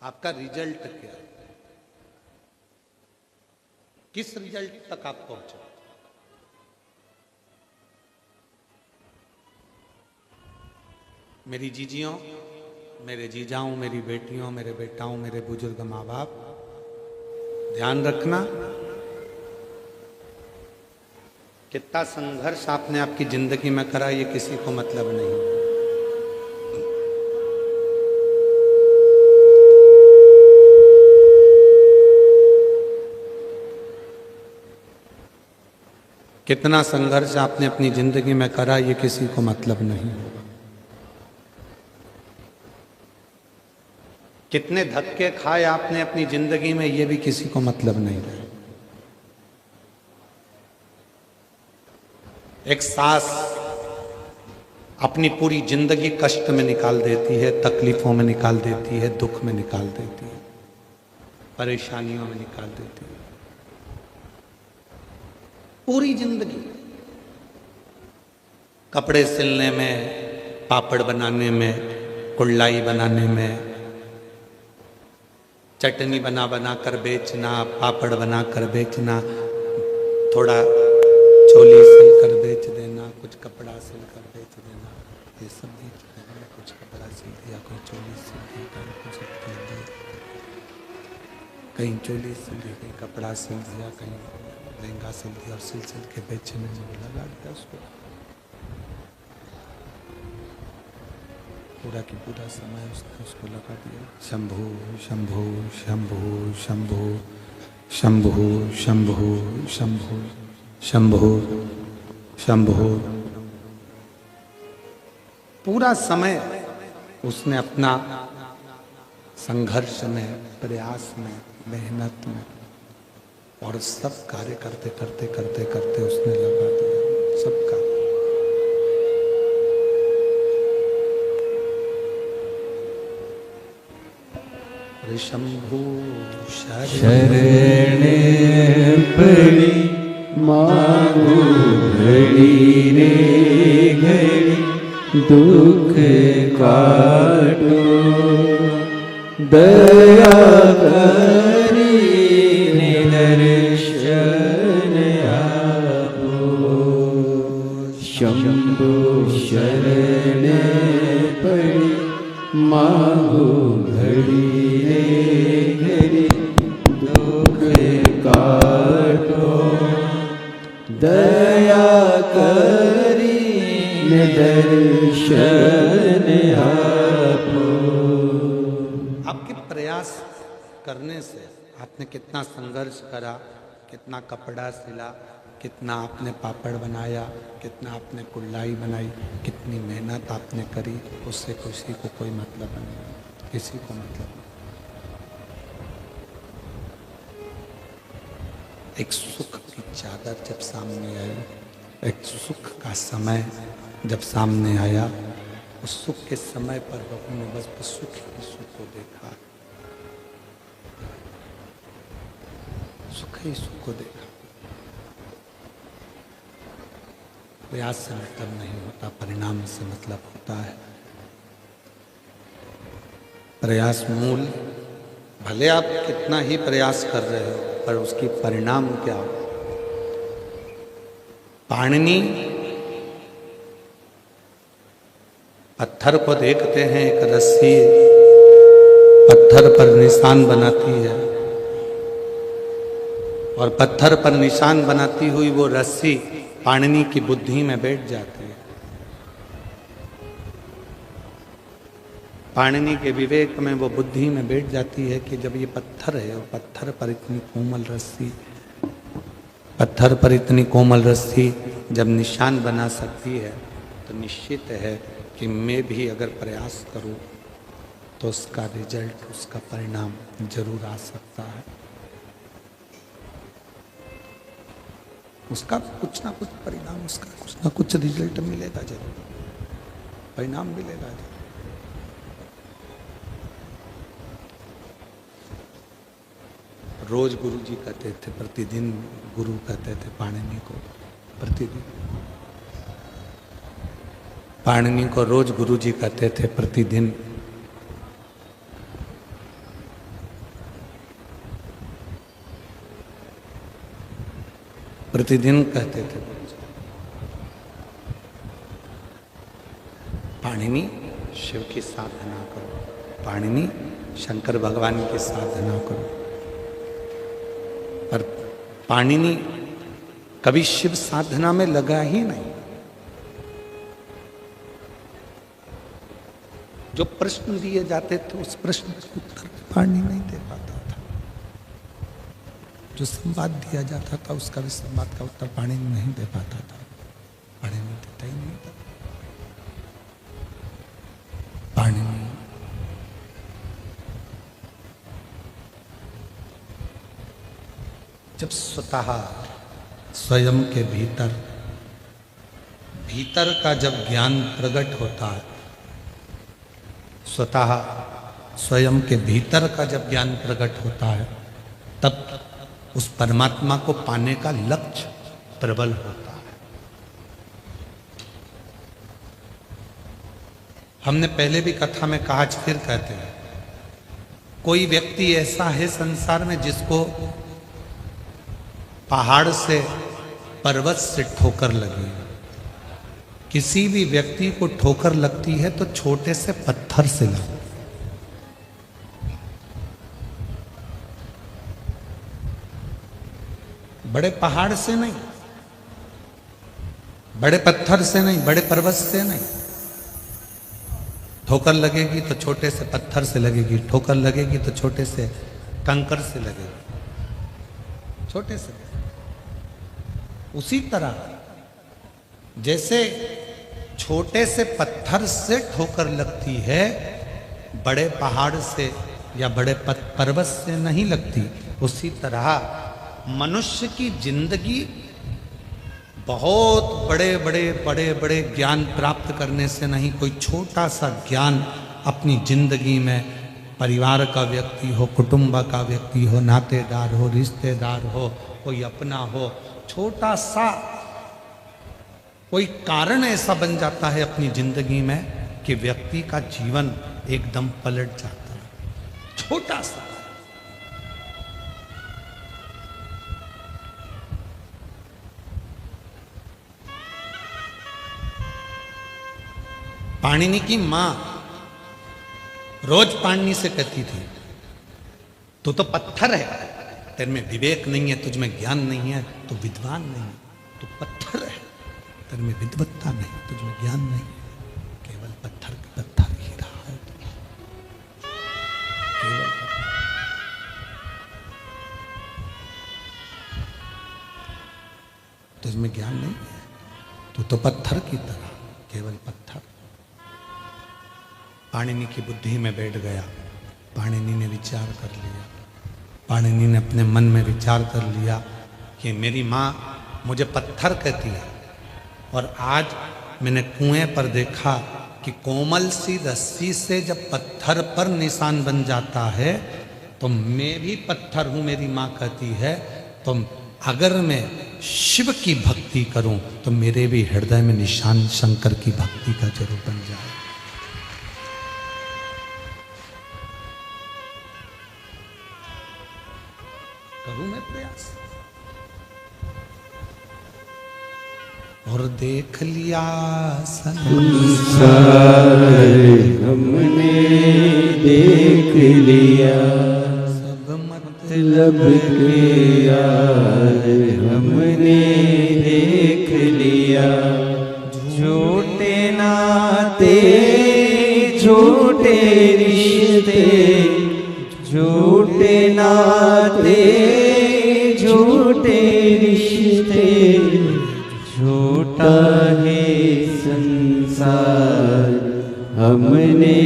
आपका रिजल्ट क्या, किस रिजल्ट तक आप पहुंचे। मेरी जीजियों, मेरे जीजाओं, मेरी बेटियों, मेरे बेटाओं, मेरे बुजुर्ग माँ बाप, ध्यान रखना कितना संघर्ष आपने आपकी जिंदगी में करा ये किसी को मतलब नहीं। कितना संघर्ष आपने अपनी जिंदगी में करा ये किसी को मतलब नहीं। कितने धक्के खाए आपने अपनी जिंदगी में ये भी किसी को मतलब नहीं रहा। एक सास अपनी पूरी जिंदगी कष्ट में निकाल देती है, तकलीफों में निकाल देती है, दुख में निकाल देती है, परेशानियों में निकाल देती है पूरी जिंदगी। कपड़े सिलने में, पापड़ बनाने में, कुल्लाई बनाने में, चटनी बना बना कर बेचना, पापड़ बना कर बेचना, थोड़ा चोली सिल कर बेच देना, कुछ कपड़ा सिल कर बेच देना, ये सब बेच देना। कुछ कपड़ा सिल दिया, कोई चोली सिल दी, कहीं कुछ सिल दिया, कहीं चोली सिल दी, कहीं कपड़ा सिल दिया, कहीं लहंगा सिल दिया और सिल के बेचने में लगा दिया उसको। पूरा की पूरा समय उसको लगा दिया। शंभु शंभु शंभु शंभु शंभु शंभु शंभु शंभु शंभु। पूरा समय उसने अपना संघर्ष में, प्रयास में, मेहनत में और सब कार्य करते करते करते करते उसने लगा दिया सबका। शंभु शरणे पड़ी मांगू घड़ी रे घड़ी, दुख काटो दया करी निदर्शन आपो। शंभु शरण पड़ी मांगो घड़ी रे घड़ी, दुख काटो दया करी निदर्शन आपो। आपके प्रयास करने से आपने कितना संघर्ष करा, कितना कपड़ा सिला, कितना आपने पापड़ बनाया, कितना आपने कुल्लाई बनाई, कितनी मेहनत आपने करी, उससे किसी को कोई मतलब नहीं, किसी को मतलब नहीं। एक सुख की चादर जब सामने आई, एक सुख का समय जब सामने आया, उस सुख के समय पर बहू ने बस सुख ही सुख को देखा, सुख ही सुख को देखा। प्रयास से मतलब नहीं होता, परिणाम से मतलब होता है। प्रयास मूल, भले आप कितना ही प्रयास कर रहे हो पर उसकी परिणाम क्या हो। पाणिनि पत्थर को देखते हैं, एक रस्सी पत्थर पर निशान बनाती है और पत्थर पर निशान बनाती हुई वो रस्सी पाणिनि की बुद्धि में बैठ जाती है। पाणिनि के विवेक में वो बुद्धि में बैठ जाती है कि जब ये पत्थर है और पत्थर पर इतनी कोमल रस्सी, पत्थर पर इतनी कोमल रस्सी जब निशान बना सकती है तो निश्चित है कि मैं भी अगर प्रयास करूं तो उसका रिजल्ट, उसका परिणाम जरूर आ सकता है। उसका कुछ ना कुछ परिणाम, उसका कुछ ना कुछ रिजल्ट मिलेगा जरूर, परिणाम मिलेगा जरूर। रोज गुरु जी कहते थे, प्रतिदिन गुरु कहते थे पाणिनि को, प्रतिदिन पाणिनि को रोज गुरु जी कहते थे, प्रतिदिन। प्रतिदिन कहते थे पाणिनि शिव की साधना करो, पाणिनि शंकर भगवान की साधना करो। पर पाणिनि कभी शिव साधना में लगा ही नहीं। जो प्रश्न दिए जाते थे उस प्रश्न का उत्तर पाणिनि नहीं दे पाता था। जो संवाद दिया जाता था उसका भी संवाद का उत्तर पाणिनि नहीं दे पाता था। पाणिनि देता ही नहीं था। पाणिनि जब स्वतः स्वयं के भीतर का जब ज्ञान प्रकट होता है, स्वतः स्वयं के भीतर का जब ज्ञान प्रकट होता है, तब उस परमात्मा को पाने का लक्ष्य प्रबल होता है। हमने पहले भी कथा में कहा, आज फिर कहते हैं, कोई व्यक्ति ऐसा है संसार में जिसको पहाड़ से, पर्वत से ठोकर लगी। किसी भी व्यक्ति को ठोकर लगती है तो छोटे से पत्थर से लगती। बड़े पहाड़ से नहीं, बड़े पत्थर से नहीं, बड़े पर्वत से नहीं। ठोकर लगेगी तो छोटे से पत्थर से लगेगी, ठोकर लगेगी तो छोटे से कंकर से लगेगी, छोटे से। उसी तरह जैसे छोटे से पत्थर से ठोकर लगती है, बड़े पहाड़ से या बड़े पर्वत से नहीं लगती। उसी तरह मनुष्य की जिंदगी बहुत बड़े ज्ञान प्राप्त करने से नहीं, कोई छोटा सा ज्ञान अपनी जिंदगी में, परिवार का व्यक्ति हो, कुटुंब का व्यक्ति हो, नातेदार हो, रिश्तेदार हो, कोई अपना हो, छोटा सा कोई कारण ऐसा बन जाता है अपनी जिंदगी में कि व्यक्ति का जीवन एकदम पलट जाता है। छोटा सा। पाणिनि की मां रोज पाणिनि से कहती थी, तू तो पत्थर है, तेरे में विवेक नहीं है, तुझ में ज्ञान नहीं है, तू विद्वान नहीं है, तू पत्थर है, तेरे में विद्वत्ता नहीं, तुझ में ज्ञान नहीं, केवल पत्थर ही रहा है, केवल तुझ में ज्ञान नहीं है, तू तो पत्थर की तरह, केवल पत्थर। पाणिनि की बुद्धि में बैठ गया। पाणिनि ने विचार कर लिया, पाणिनि ने अपने मन में विचार कर लिया कि मेरी माँ मुझे पत्थर कहती है, और आज मैंने कुएं पर देखा कि कोमल सी रस्सी से जब पत्थर पर निशान बन जाता है तो मैं भी पत्थर हूँ, मेरी माँ कहती है। तो अगर मैं शिव की भक्ति करूं तो मेरे भी हृदय में निशान शंकर की भक्ति का जरूर बन जाए। करूं मैं प्रयास। और देख लिया संसार हमने देख लिया, सब मतलब के यार हमने देख लिया। झूठे नाते झूठे रिश्ते, झूठे नाते झूठे रिश्ते, झूठा है संसार हमने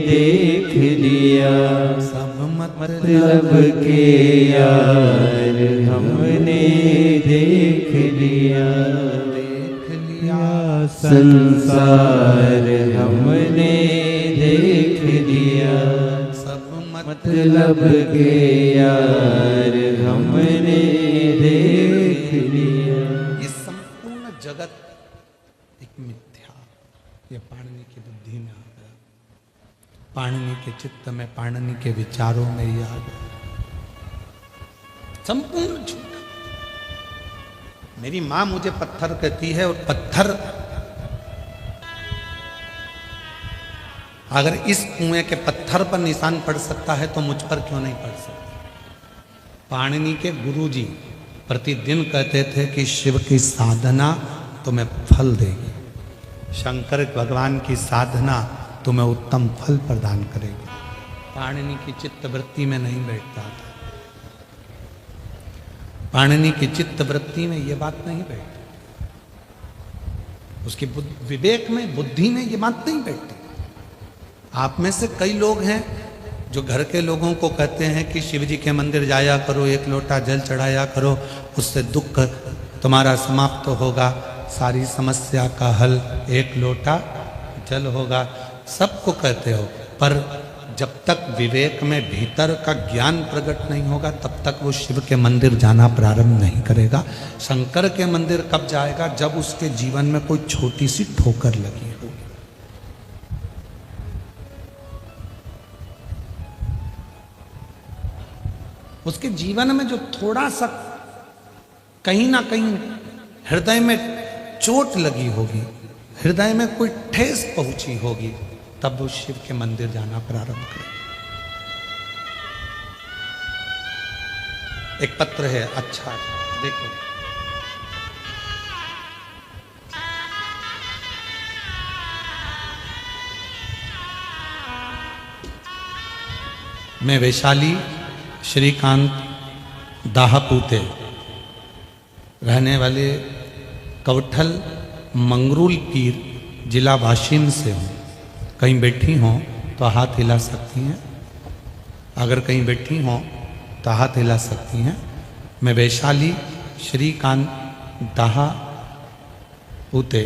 देख लिया। सब मतलब के यार हमने देख लिया। देख लिया संसार हमने देख लिया। सब मतलब के यार हमने देख लिया। ये संपूर्ण जगत एक मिथ्या, ये पाणिनि की बुद्धि में आ गया, पाणिनि के चित्त में, पाणिनि के विचारों में ये आ गया। संपूर्ण झूठा। मेरी मां मुझे पत्थर कहती है, और पत्थर अगर इस कुएं के पत्थर पर निशान पड़ सकता है तो मुझ पर क्यों नहीं पड़ सकता। पाणिनि के गुरुजी प्रतिदिन कहते थे कि शिव की साधना तुम्हें फल देगी, शंकर भगवान की साधना तुम्हें उत्तम फल प्रदान करेगी। पाणिनि की चित्त वृत्ति में नहीं बैठता था, पाणिनि की चित्त वृत्ति में ये बात नहीं बैठती, उसकी विवेक में, बुद्धि में ये बात नहीं बैठती। आप में से कई लोग हैं जो घर के लोगों को कहते हैं कि शिव जी के मंदिर जाया करो, एक लोटा जल चढ़ाया करो, उससे दुख तुम्हारा समाप्त होगा, सारी समस्या का हल एक लोटा जल होगा। सबको कहते हो, पर जब तक विवेक में भीतर का ज्ञान प्रकट नहीं होगा तब तक वो शिव के मंदिर जाना प्रारंभ नहीं करेगा। शंकर के मंदिर कब जाएगा? जब उसके जीवन में कोई छोटी सी ठोकर लगी होगी। उसके जीवन में जो थोड़ा सा कहीं ना कहीं हृदय में चोट लगी होगी, हृदय में कोई ठेस पहुंची होगी, तब वो शिव के मंदिर जाना प्रारंभ करे। एक पत्र है, अच्छा देखो, मैं वैशाली श्रीकांत दाहापूते रहने वाले कवठल मंगरूल पीर जिला वाशिम से हूँ। कहीं बैठी हों तो हाथ हिला सकती हैं, अगर कहीं बैठी हों तो हाथ हिला सकती हैं। मैं वैशाली श्रीकांत दाहापूते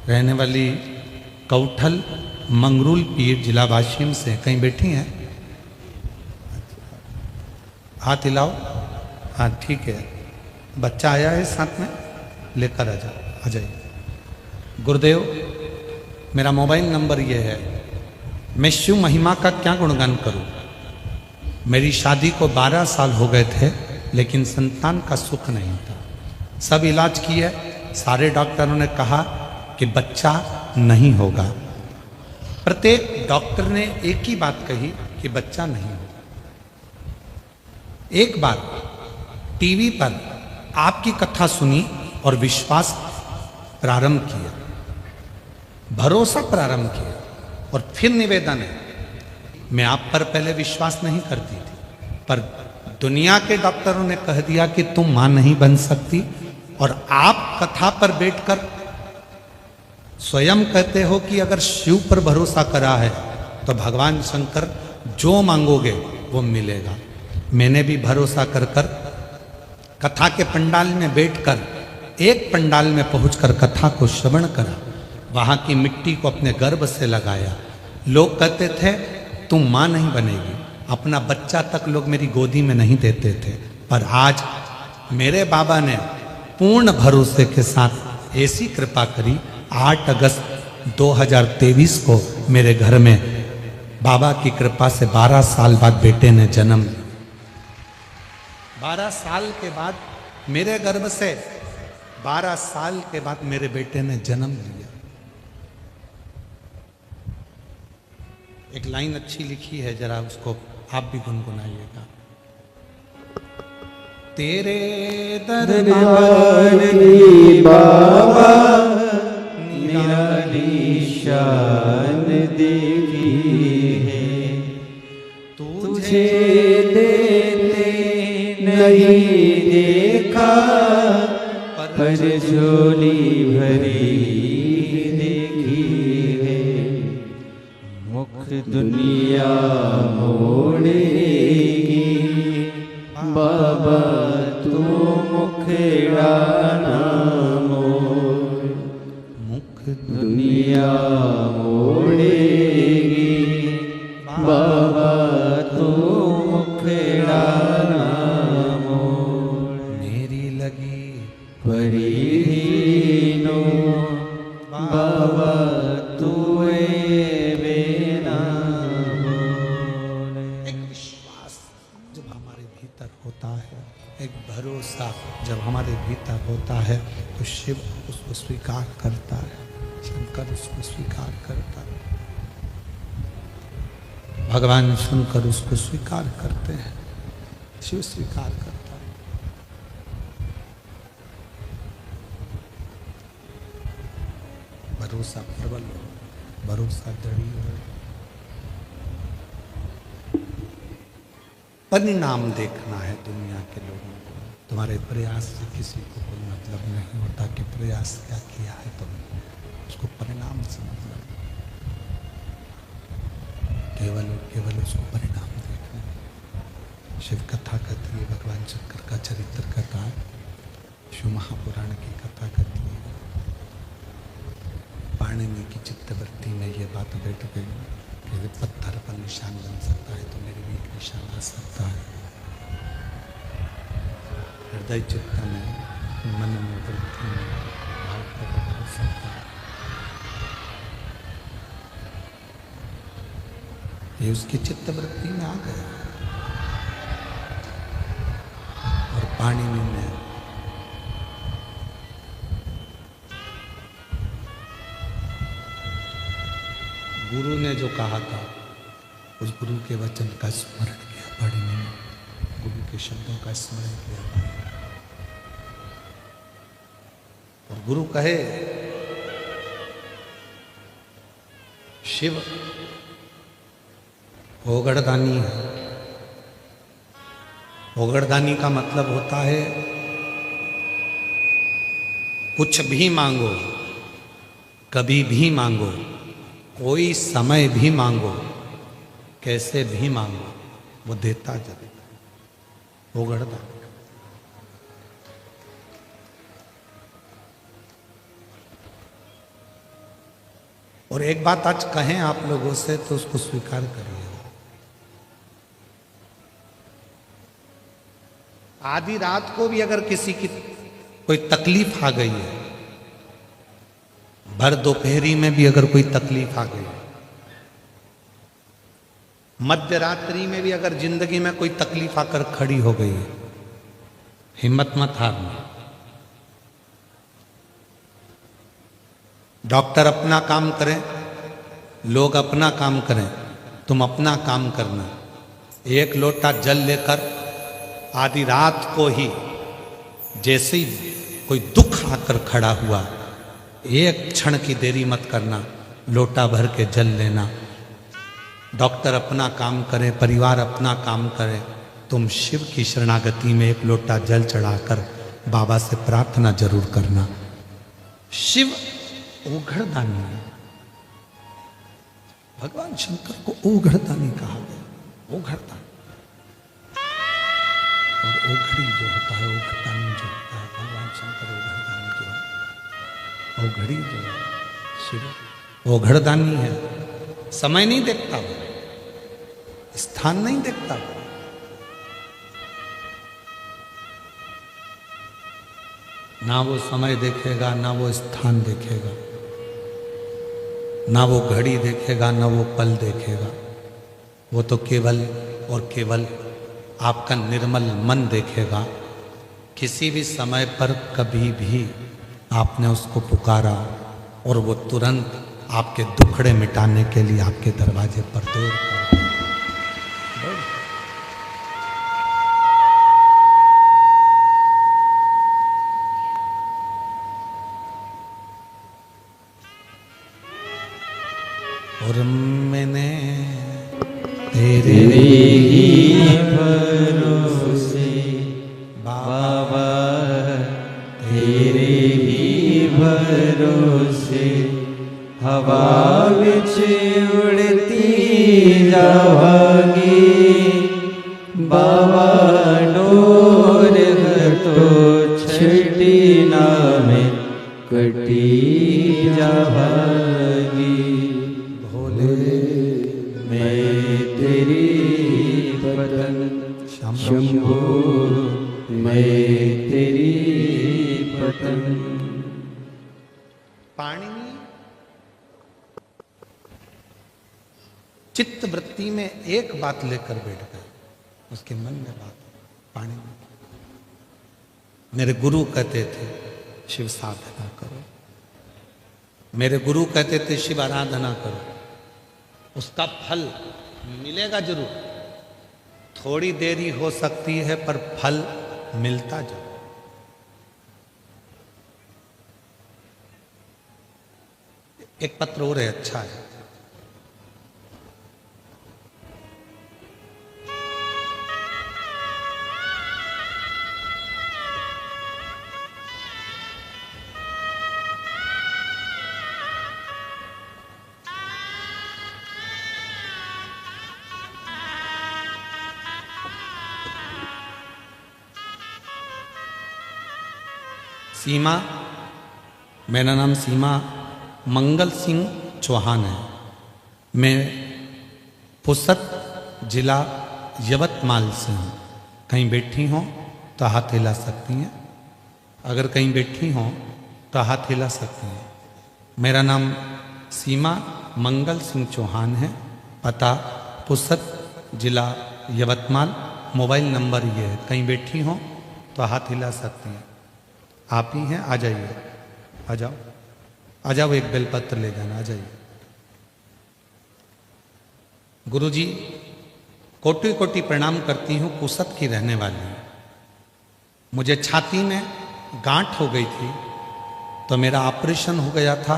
रहने वाली कवठल मंगरूल पीर जिला वाशिम से, कहीं बैठी हैं? हाथ हिलाओ। हाँ ठीक है, बच्चा आया है साथ में, लेकर आ जाइए। गुरुदेव, मेरा मोबाइल नंबर ये है, मैं शिव महिमा का क्या गुणगान करूं? मेरी शादी को 12 साल हो गए थे, लेकिन संतान का सुख नहीं था। सब इलाज किए, सारे डॉक्टरों ने कहा कि बच्चा नहीं होगा। प्रत्येक डॉक्टर ने एक ही बात कही कि बच्चा नहीं होगा। एक बार टीवी पर आपकी कथा सुनी और विश्वास प्रारंभ किया, भरोसा प्रारंभ किया, और फिर निवेदन है, मैं आप पर पहले विश्वास नहीं करती थी, पर दुनिया के डॉक्टरों ने कह दिया कि तुम मां नहीं बन सकती, और आप कथा पर बैठकर स्वयं कहते हो कि अगर शिव पर भरोसा करा है तो भगवान शंकर जो मांगोगे वो मिलेगा। मैंने भी भरोसा कर कर कथा के पंडाल में बैठकर, एक पंडाल में पहुंचकर कथा को श्रवण करा, वहां की मिट्टी को अपने गर्भ से लगाया। लोग कहते थे तुम मां नहीं बनेगी, अपना बच्चा तक लोग मेरी गोदी में नहीं देते थे, पर आज मेरे बाबा ने पूर्ण भरोसे के साथ ऐसी कृपा करी। 8 अगस्त 2023 को मेरे घर में बाबा की कृपा से 12 साल बाद बेटे ने जन्म लिया। 12 साल के बाद मेरे गर्भ से 12 साल के बाद मेरे बेटे ने जन्म लिया। एक लाइन अच्छी लिखी है, जरा उसको आप भी गुनगुनाइएगा। तेरे दरबार की बाबा निराली शान देखी है, तुझे देते नहीं देखा, पर झोली भरी देखी है। मुख दुनिया मोड़ेगी बाबा, तू मुखड़ा ना मोड़। मुख दुनिया मोड़ेगी बाबा, तू मुखड़ा ना मोड़। मेरी लगी परीनो बाबा, तू बेना मोड़। एक विश्वास जब हमारे भीतर होता है, एक भरोसा जब हमारे भीतर होता है, तो शिव उसको स्वीकार करता है, शंकर उसको स्वीकार करता है, भगवान शंकर उसको स्वीकार करते हैं, शिव स्वीकार करता है। भरोसा प्रबल हो, भरोसा दृढ़ हो। परिणाम देखना है दुनिया के लोगों को। तुम्हारे प्रयास से किसी को कोई मतलब नहीं होता कि प्रयास क्या किया है तुमने, उसको परिणाम से मतलब, केवल और केवल उसको परिणाम देखना। शिव कथा कहती है, भगवान शंकर का चरित्र कथा, शिव महापुराण की कथा कहती है, पाणिनि की चित्तवृत्ति में ये बात बैठ गई कि पत्थर पर निशान बन सकता है तो मेरे भी एक निशान आ सकता है। हृदय चित्त में, मन में, वृत्ति में भाव प्रकट हो सकता है। ये उसकी चित्तवृत्ति में आ गया। और पाणिनि ने गुरु ने जो कहा था, उस गुरु के वचन का स्मरण किया पाणिनि ने, गुरु के शब्दों का स्मरण किया पाणिनि। और गुरु कहे, शिव ओगड़दानी है। ओगड़दानी का मतलब होता है कुछ भी मांगो, कभी भी मांगो, कोई समय भी मांगो, कैसे भी मांगो, वो देता जरूर। ओगड़दानी। और एक बात आज कहें आप लोगों से तो उसको स्वीकार करिए। आधी रात को भी अगर किसी की कोई तकलीफ आ गई है, भर दोपहरी में भी अगर कोई तकलीफ आ गई, मध्य रात्रि में भी अगर जिंदगी में कोई तकलीफ आकर खड़ी हो गई है, हिम्मत मत हारना। डॉक्टर अपना काम करें, लोग अपना काम करें, तुम अपना काम करना। एक लोटा जल लेकर आधी रात को ही जैसे ही कोई दुख आकर खड़ा हुआ, एक क्षण की देरी मत करना, लोटा भर के जल लेना। डॉक्टर अपना काम करे, परिवार अपना काम करे, तुम शिव की शरणागति में एक लोटा जल चढ़ाकर बाबा से प्रार्थना जरूर करना। शिव ओघड़दानी है। भगवान शंकर को ओघड़दानी कहा गया। ओघड़दानी और ओघड़ी जो होता है, ओघड़दानी जो होता है, भगवान शंकर ओघड़दानी जो है, ओघड़ी जो है शिव ओघड़दानी है। समय नहीं देखता वो, स्थान नहीं देखता वो, ना वो समय देखेगा, ना वो स्थान देखेगा, ना वो घड़ी देखेगा, ना वो पल देखेगा। वो तो केवल और केवल आपका निर्मल मन देखेगा। किसी भी समय पर कभी भी आपने उसको पुकारा और वो तुरंत आपके दुखड़े मिटाने के लिए आपके दरवाजे पर दौड़ कर। और मैंने तेरे ही भरोसे बाबा, तेरे ही भरोसे हवा विच उड़ती जावांगी। बाबा डोर है तो छठी नामे कटी जावांगी। भोले मैं तेरी पतन, शंभो मैं तेरी पतन। पाणिनि चित्त वृत्ति में एक बात लेकर बैठ गए, उसके मन में बात। पाणिनि मेरे गुरु कहते थे शिव साधना करो, मेरे गुरु कहते थे शिव आराधना करो, उसका फल मिलेगा जरूर। थोड़ी देरी हो सकती है पर फल मिलता जरूर। एक पत्र और है, अच्छा है। सीमा, मेरा नाम सीमा मंगल सिंह चौहान है। मैं पुसद जिला यवतमाल से हूँ। कहीं बैठी हों तो हाथ हिला सकती हैं, अगर कहीं बैठी हों तो हाथ हिला सकती हैं। मेरा नाम सीमा मंगल सिंह चौहान है, पता पुसद जिला यवतमाल, मोबाइल नंबर ये है। कहीं बैठी हों तो हाथ हिला सकती हैं। आप ही हैं, आ जाइए, आ जाओ, आ जाओ, एक बेलपत्र ले जाना, आ जाइए। गुरुजी, कोटि कोटि प्रणाम करती हूँ, पुसद की रहने वाली हूँ। मुझे छाती में गांठ हो गई थी तो मेरा ऑपरेशन हो गया था,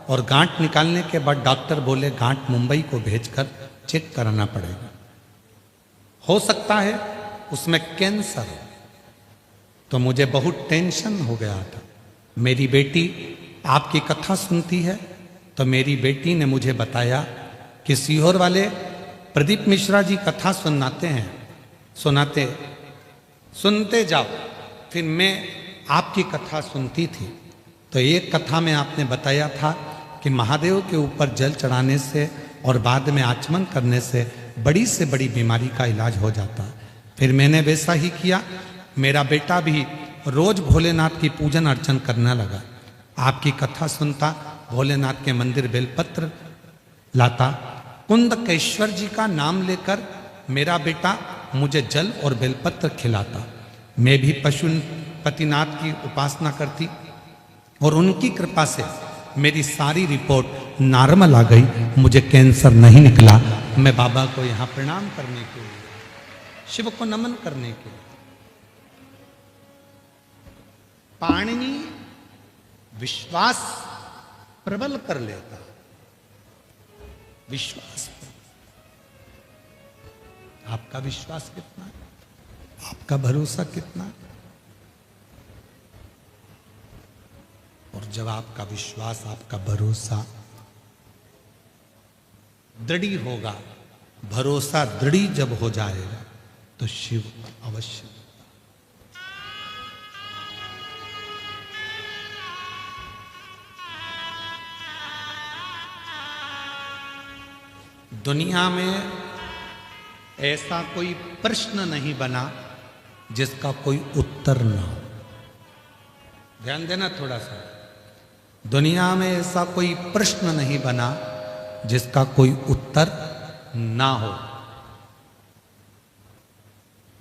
और गांठ निकालने के बाद डॉक्टर बोले गांठ मुंबई को भेजकर चेक कराना पड़ेगा, हो सकता है उसमें कैंसर हो। तो मुझे बहुत टेंशन हो गया था। मेरी बेटी आपकी कथा सुनती है, तो मेरी बेटी ने मुझे बताया कि सीहोर वाले प्रदीप मिश्रा जी कथा सुनाते हैं, सुनते जाओ। फिर मैं आपकी कथा सुनती थी, तो एक कथा में आपने बताया था कि महादेव के ऊपर जल चढ़ाने से और बाद में आचमन करने से बड़ी से बड़ी बीमारी का इलाज हो जाता है। फिर मैंने वैसा ही किया। मेरा बेटा भी रोज भोलेनाथ की पूजन अर्चन करने लगा। आपकी कथा सुनता, भोलेनाथ के मंदिर बेलपत्र लाता, कुंदकेश्वर जी का नाम लेकर मेरा बेटा मुझे जल और बेलपत्र खिलाता। मैं भी पशुपतिनाथ की उपासना करती, और उनकी कृपा से मेरी सारी रिपोर्ट नॉर्मल आ गई, मुझे कैंसर नहीं निकला। मैं बाबा को यहाँ प्रणाम करने के लिए, शिव को नमन करने के लिए। पाणिनि विश्वास प्रबल कर लेता, विश्वास। आपका विश्वास कितना है? आपका भरोसा कितना है? और जब आपका विश्वास, आपका भरोसा दृढ़ी होगा, भरोसा दृढ़ी जब हो जाएगा तो शिव अवश्य। दुनिया में ऐसा कोई प्रश्न नहीं बना जिसका कोई उत्तर ना हो। ध्यान देना थोड़ा सा। दुनिया में ऐसा कोई प्रश्न नहीं बना जिसका कोई उत्तर ना हो।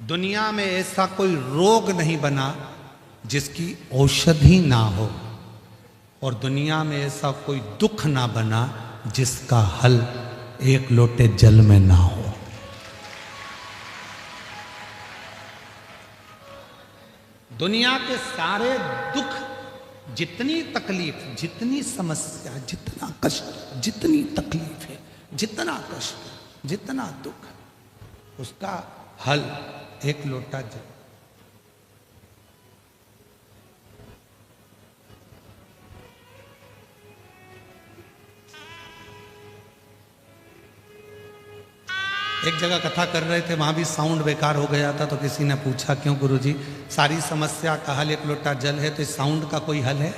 दुनिया में ऐसा कोई रोग नहीं बना जिसकी औषधि ना हो। और दुनिया में ऐसा कोई दुख ना बना जिसका हल एक लोटे जल में ना हो। दुनिया के सारे दुख, जितनी तकलीफ, जितनी समस्या, जितना कष्ट, जितनी तकलीफ है, जितना कष्ट, जितना दुख, उसका हल एक लोटा जल। एक जगह कथा कर रहे थे, वहां भी साउंड बेकार हो गया था, तो किसी ने पूछा क्यों गुरुजी, सारी समस्या का हल एक लोटा जल है, तो इस साउंड का कोई हल है?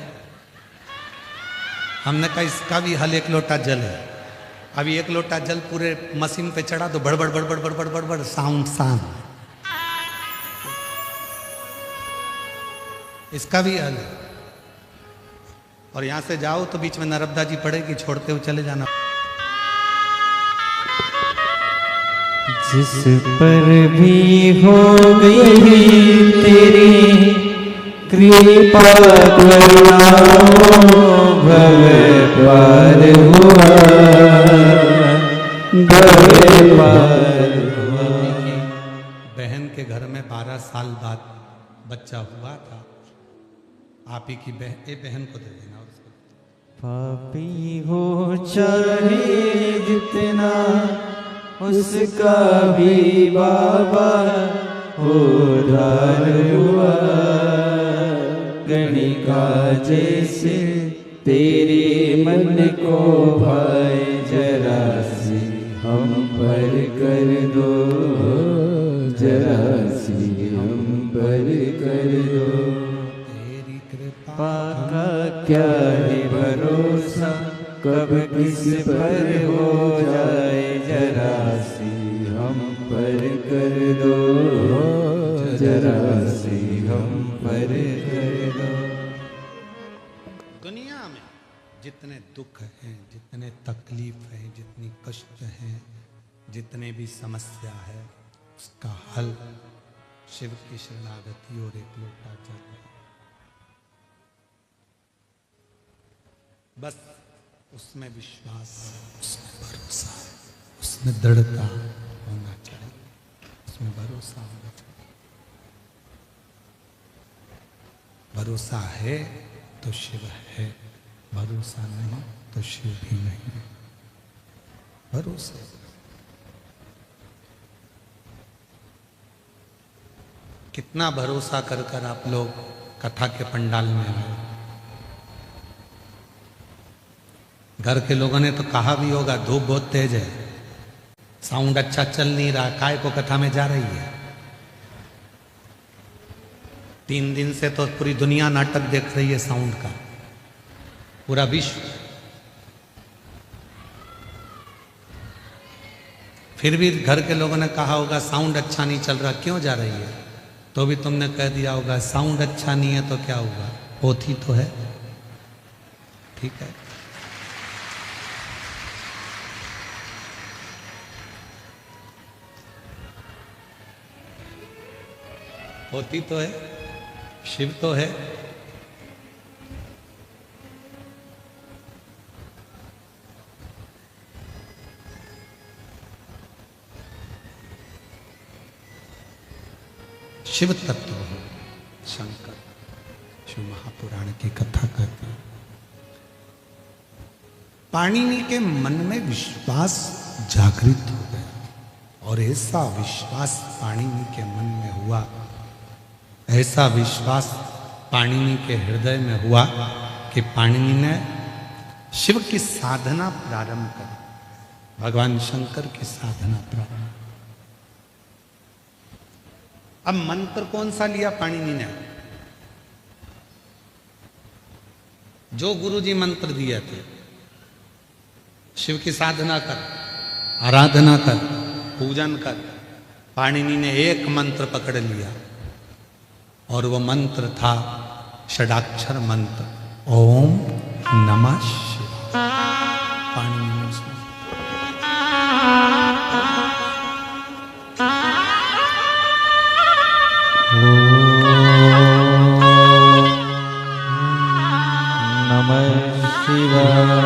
हमने कहा इसका भी हल एक लोटा जल है। अभी एक लोटा जल पूरे मशीन पे चढ़ा तो बड़बड़ बड़बड़ बड़बड़ बड़बड़ साउंड शांत। इसका भी हल है। और यहां से जाओ तो बीच में नर्मदा जी पड़ेगी, छोड़ते हुए चले जाना। जिस पर भी हो गई तेरी कृपा करुणा, भव पार हुआ, भव पार हुआ। बहन के घर में 12 साल बाद बच्चा हुआ था। आप ही की बहन को दे देना उसको। पापी हो चाहे जितना उसका भी बाबा उद्धार हुआ। गणिका जैसे तेरे मन को भाए जरा सी हम पर कर दो, जरा सी हम पर कर दो। तेरी कृपा पाका क्या है भरोसा, कब किस पर हो जाए जरा सी हम पर कर दो, जरा सी हम पर कर दो। दुनिया में जितने दुख हैं, जितने तकलीफ हैं, जितनी कष्ट हैं, जितने भी समस्या है, उसका हल शिव की शरणागति और एक लोटा जल है। बस उसमें विश्वास, उसमें भरोसा, उसमें दृढ़ता होना चाहिए, उसमें भरोसा होना चाहिए। भरोसा है तो शिव है, भरोसा नहीं तो शिव भी नहीं है। भरोसा कितना भरोसा कर कर आप लोग कथा के पंडाल में आए। घर के लोगों ने तो कहा भी होगा धूप बहुत तेज है, साउंड अच्छा चल नहीं रहा, काय को कथा में जा रही है। 3 दिन से तो पूरी दुनिया नाटक देख रही है साउंड का, पूरा विश्व। फिर भी घर के लोगों ने कहा होगा साउंड अच्छा नहीं चल रहा, क्यों जा रही है? तो भी तुमने कह दिया होगा साउंड अच्छा नहीं है तो क्या हुआ, होती तो है। ठीक है, होती तो है, शिव तो है। शिव तत्व हो शंकर, शिव महापुराण की कथा कहते हैं। पाणिनि के मन में विश्वास जागृत हो गया और ऐसा विश्वास पाणिनि के मन में हुआ, ऐसा विश्वास पाणिनि के हृदय में हुआ कि पाणिनि ने शिव की साधना प्रारंभ कर, भगवान शंकर की साधना प्रारंभ। अब मंत्र कौन सा लिया पाणिनि ने? जो गुरुजी मंत्र दिए थे, शिव की साधना कर, आराधना कर, पूजन कर। पाणिनि ने एक मंत्र पकड़ लिया और वो मंत्र था षडाक्षर मंत्र, ओम नमः शिवाय। पाणिनि ने उसमें नमः शिवाय।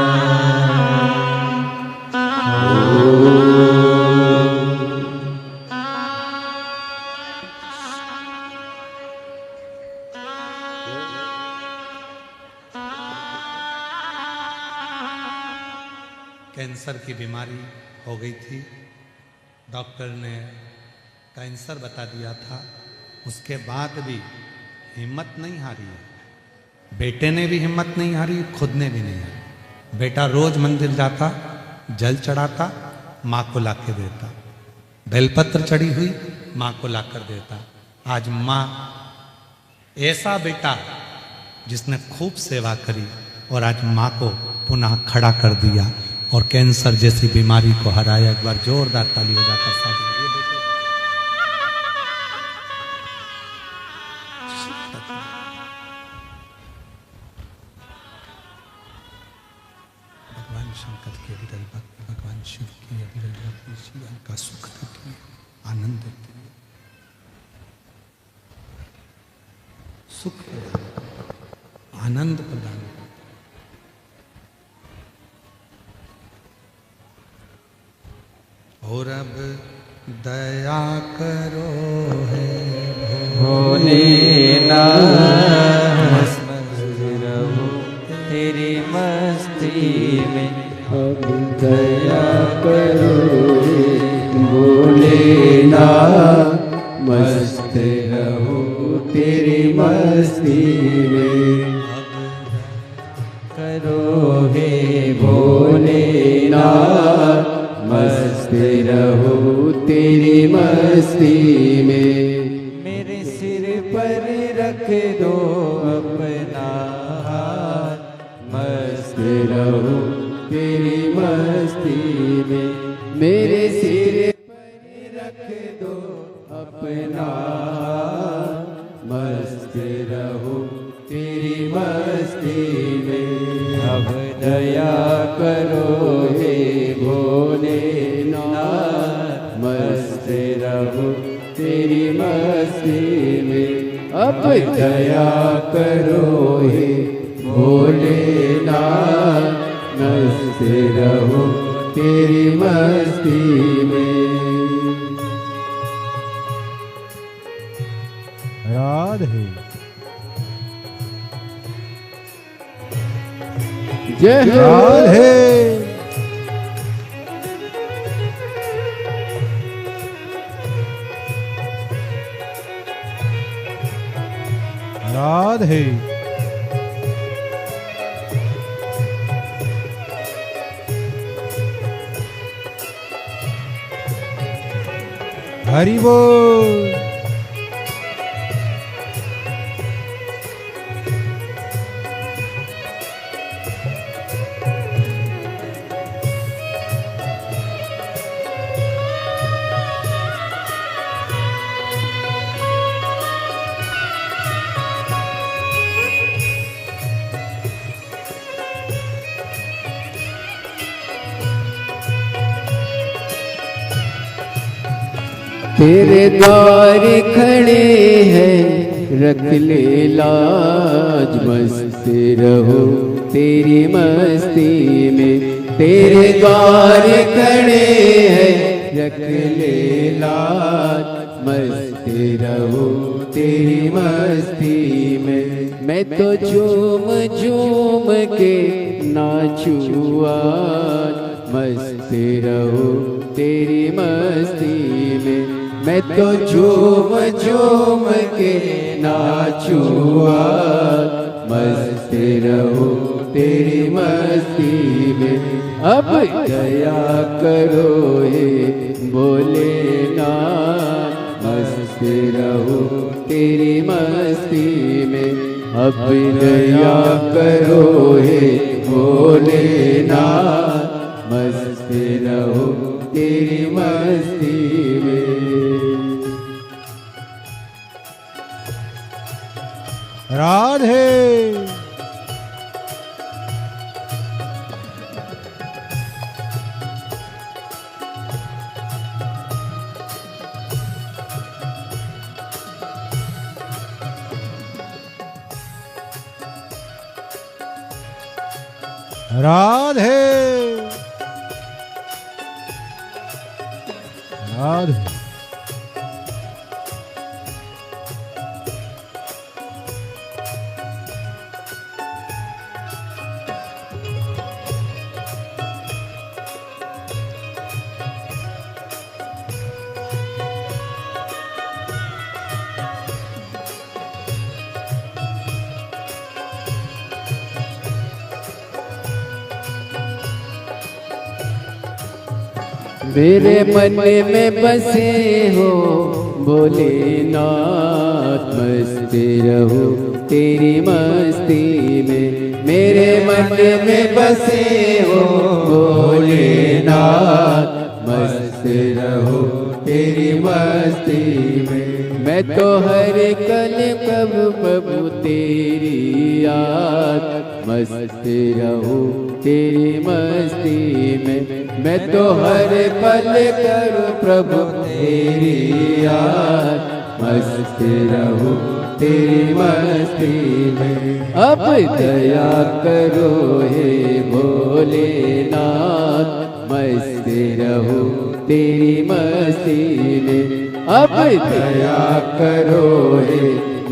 कैंसर की बीमारी हो गई थी, डॉक्टर ने कैंसर बता दिया था। उसके बाद भी हिम्मत नहीं हारी है, बेटे ने भी हिम्मत नहीं हारी, खुद ने भी नहीं हारी। बेटा रोज मंदिर जाता, जल चढ़ाता, माँ को ला के देता, बेलपत्र चढ़ी हुई माँ को ला कर देता। आज माँ, ऐसा बेटा जिसने खूब सेवा करी और आज माँ को पुनः खड़ा कर दिया और कैंसर जैसी बीमारी को हराया। एक बार जोरदार ताली बजाकर साथ भगवान शंकर की अविरल भक्ति, भगवान शिव की अविरल भक्ति जीवन का सुख देती है, आनंद देती है, सुख प्रदान, आनंद प्रदान। और अब दया करो है भोलेनाथ, मस्त रहो तेरे मस्त मस्ती में। करो हे भोलेनाथ, मस्त रहो तेरी मस्ती में। मेरे सिर पर रख दो अपना हाथ, मस्त रहो तेरी मस्ती में। मेरे सिर पर रख दो अपना हाथ, मस्त रहो तेरी मस्ती में। अब दया करो हे भोलेनाथ, मस्त रहो तेरी मस्ती में। अब दया करो हे भोलेनाथ, मस्त रहो तेरी मस्ती में। राधे जय हो राधे राधे हरि बोल। तेरे द्वार खड़े हैं रख ले लाज, मस्त रहो तेरी मस्ती में। तेरे द्वार खड़े हैं रख ले लाज, मस्त रहो तेरी मस्ती में। मैं तो झूम झूम के नाचूं आज, मस्त रहो तेरी मस्ती में। मैं तो झूम झूम के नाचूं आज, मस्त रहो तेरी मस्ती में। अब दया करो हे भोलेनाथ, मस्त रहो तेरी मस्ती में। अब दया करो हे भोलेनाथ, मस्त रहो तेरी मस्ती में। राधे राधे राधे मेरे मन में बसे हो भोलेनाथ, मस्त रहो तेरी मस्ती में। मेरे मन में बसे हो भोलेनाथ, मस्त रहो तेरी मस्ती में। मैं तो हर कल कब प्रभु तेरी याद, मस्त रहो तेरी मस्ती में। मैं तो हर पल करूं प्रभु तेरी याद, मस्त रहो तेरी मस्ती में। अब दया करो हे भोलेनाथ, मस्त रहो तेरी मस्ती में। अब दया करो हे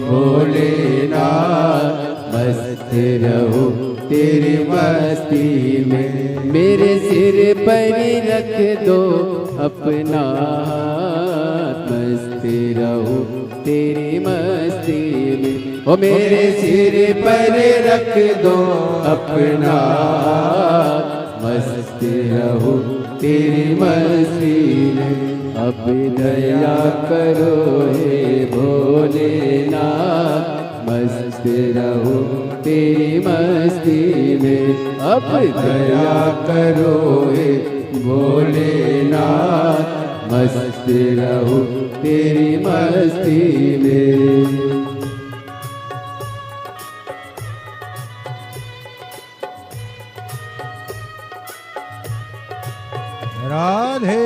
भोलेनाथ, मस्त रहो तेरी मस्ती में। मेरे सिर पर रख दो अपना हाथ, मस्त रहो तेरी मस्ती में। ओ ओ मेरे सिर पर रख दो अपना मस्त रहूं तेरी मस्ती में। अब दया करो हे भोलेनाथ मस्त रहूं तेरी मस्ती में। अब दया करो हे भोलेनाथ मस्त रहूं तेरी मस्ती में। राधे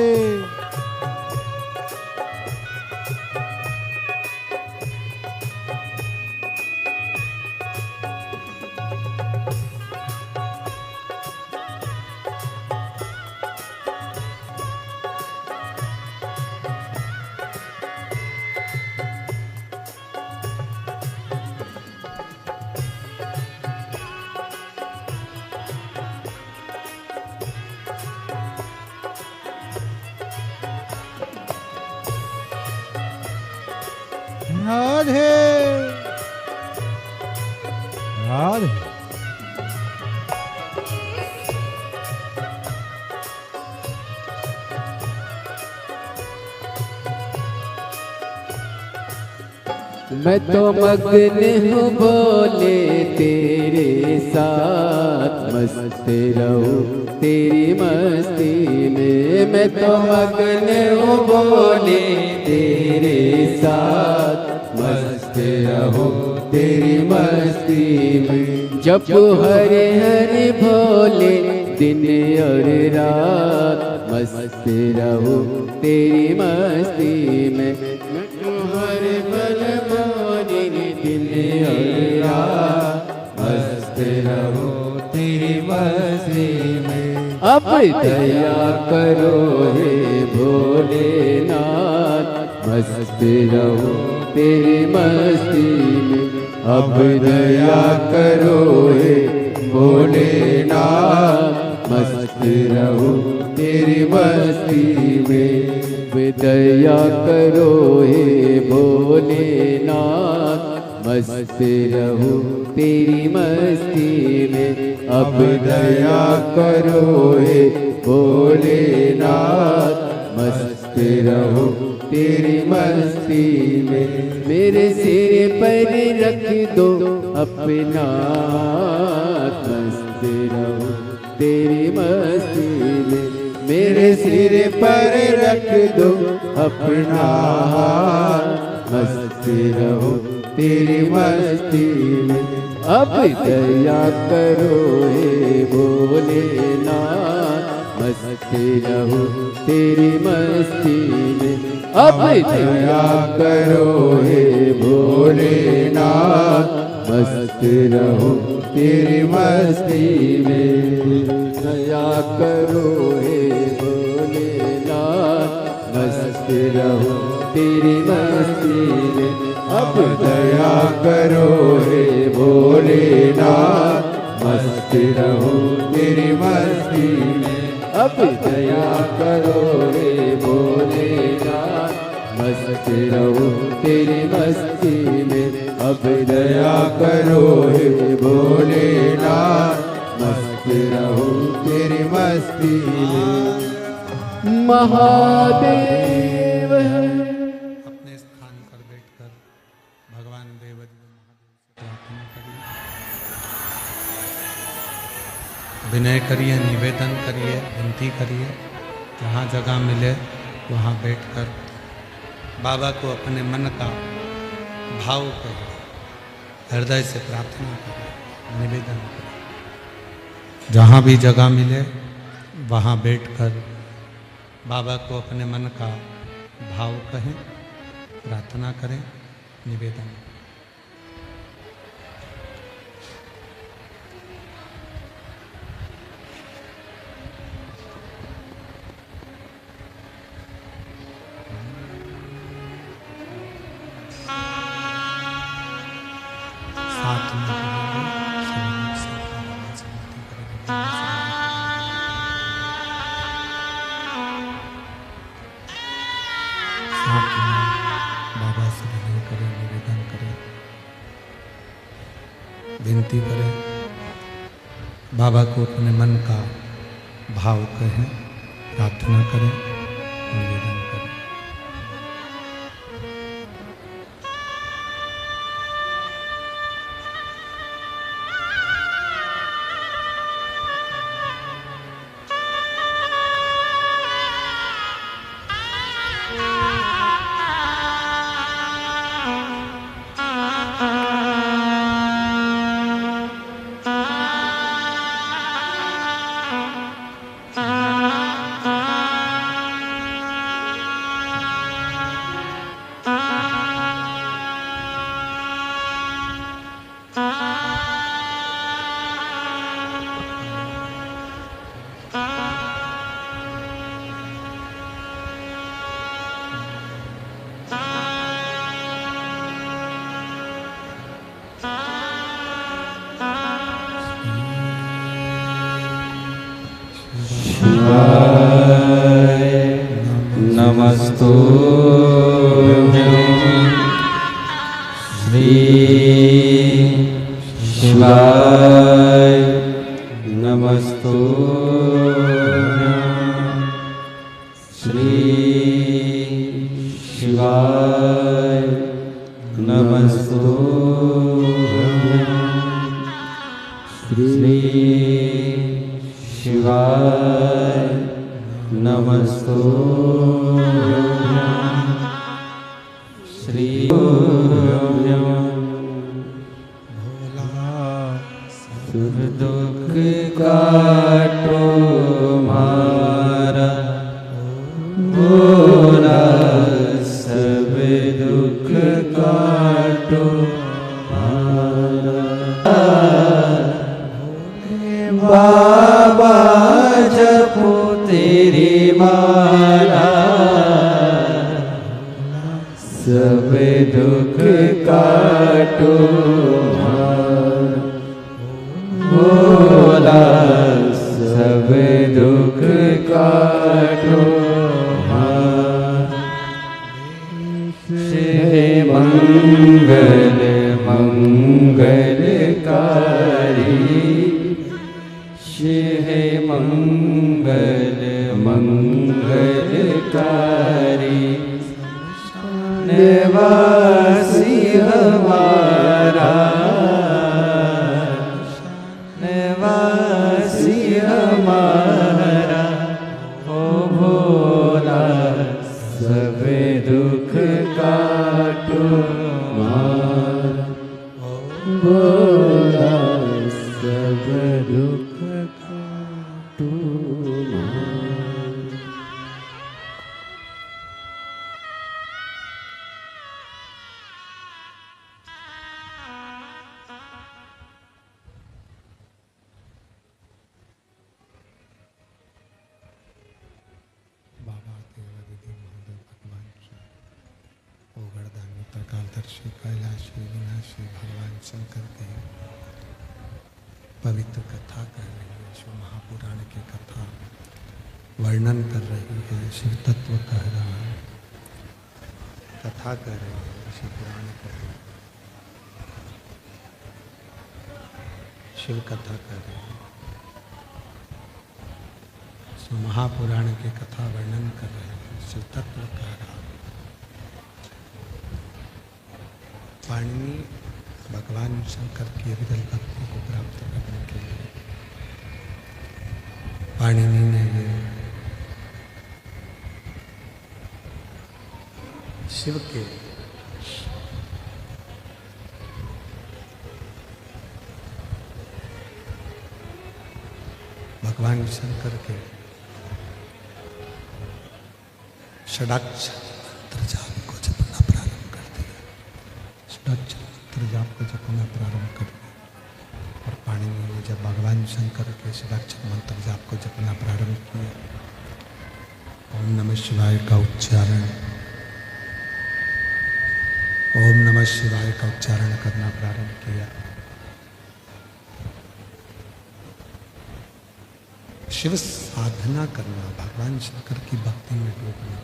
राधे राधे मैं तो मग्न हूँ बोले तेरे साथ मस्त रहूं तेरी मस्ती में। मैं तो मग्न हूँ बोले तेरे साथ मस्त रहूं तेरी मस्ती में। जब हरे हरे भोले दिन और रात मस्त रहूं तेरी मस्ती में। हरे बल भोले दिन और रात मस्त रहूं तेरी मस्ती में। अब दया करो हे भोलेनाथ मस्त रहूं तेरी मस्ती में। अब दया करो हे भोलेनाथ मस्त रहूं तेरी मस्ती में। दया करो हे भोलेनाथ मस्त रहूं तेरी मस्ती में। अब दया करो हे भोलेनाथ मस्त रहूं तेरी मस्ती में। मेरे सिर पर रख दो अपना मस्त रहूं तेरी मस्ती में। मेरे सिर पर रख दो अपना मस्त रहूं तेरी मस्ती में। अब दया करो हे भोलेनाथ मस्त रहूं तेरी मस्ती में। अब दया करो हे भोलेनाथ मस्त रहूं तेरी मस्ती में। दया करो हे भोलेनाथ मस्त रहूं तेरी मस्ती में। अब दया करो हे भोलेनाथ मस्त रहूं तेरी मस्ती में। अब दया करो हे भोलेनाथ मस्त रहूं तेरी मस्ती में। अब दया करो हे भोलेनाथ मस्त रहूं तेरी मस्ती में। महादेव अपने स्थान पर बैठकर भगवान देवदेव महादेव से प्रार्थना करिए, विनय करिए, निवेदन करिए, विनती करिए। जहाँ जगह मिले वहाँ बैठकर बाबा को अपने मन का भाव करिए, हृदय से प्रार्थना करिए, निवेदन करिए। जहाँ भी जगह मिले वहाँ बैठकर बाबा को अपने मन का भाव कहें, प्रार्थना करें, निवेदन। साथ में बाबा से विनय करें, निवेदन करें। विनती करें, बाबा को अपने मन का भाव कहें, प्रार्थना करें, निवेदन करें। नमस्तुभ्यं श्री शिवाय नमस्तुभ्यं श्री शिवाय नमस्तुभ्यं श्री शिवाय नमस्तुभ्यं श्री सुख दुख काटो मारा भोला, सब दुख काटो मारा। बाबा जपो तेरी माला, सब दुख काटो भोला, सब दुख काटो। हे मंगल मंगलकारी, हे मंगल मंगलकारी, निवासी हमारा, निवासी हमारा, ओ भोला, सब दुख काटो मारा, भोला, सब दुख काटो मारा। कालदर्शी कैलाशी विनाशी भगवान शंकर के पवित्र कथा कर रही है, शिव महापुराण की कथा वर्णन कर रही है, शिव तत्व कह रहा है, कथा कर रही है, शिव पुराण कर रही है, शिव कथा कर रही है, शिव महापुराण की कथा वर्णन कर रही है, शिव तत्व कह रहा है। पाणिनि भगवान शंकर की हृदय भक्ति को प्राप्त करने के लिए पाणिनि ने ये शिव के भगवान शंकर के षडाक्षर मंत्र जाप को जपना प्रारंभ कर दिया, षडाक्षर मंत्र जाप को जपना प्रारंभ कर दिया। और पाणिनि ने जब भगवान शंकर के षडाक्षर मंत्र जाप को जपना प्रारंभ किया, ओम नमः शिवाय का उच्चारण, ओम नमः शिवाय का उच्चारण करना प्रारंभ किया। शिव साधना करना, भगवान शंकर की भक्ति में डूबना,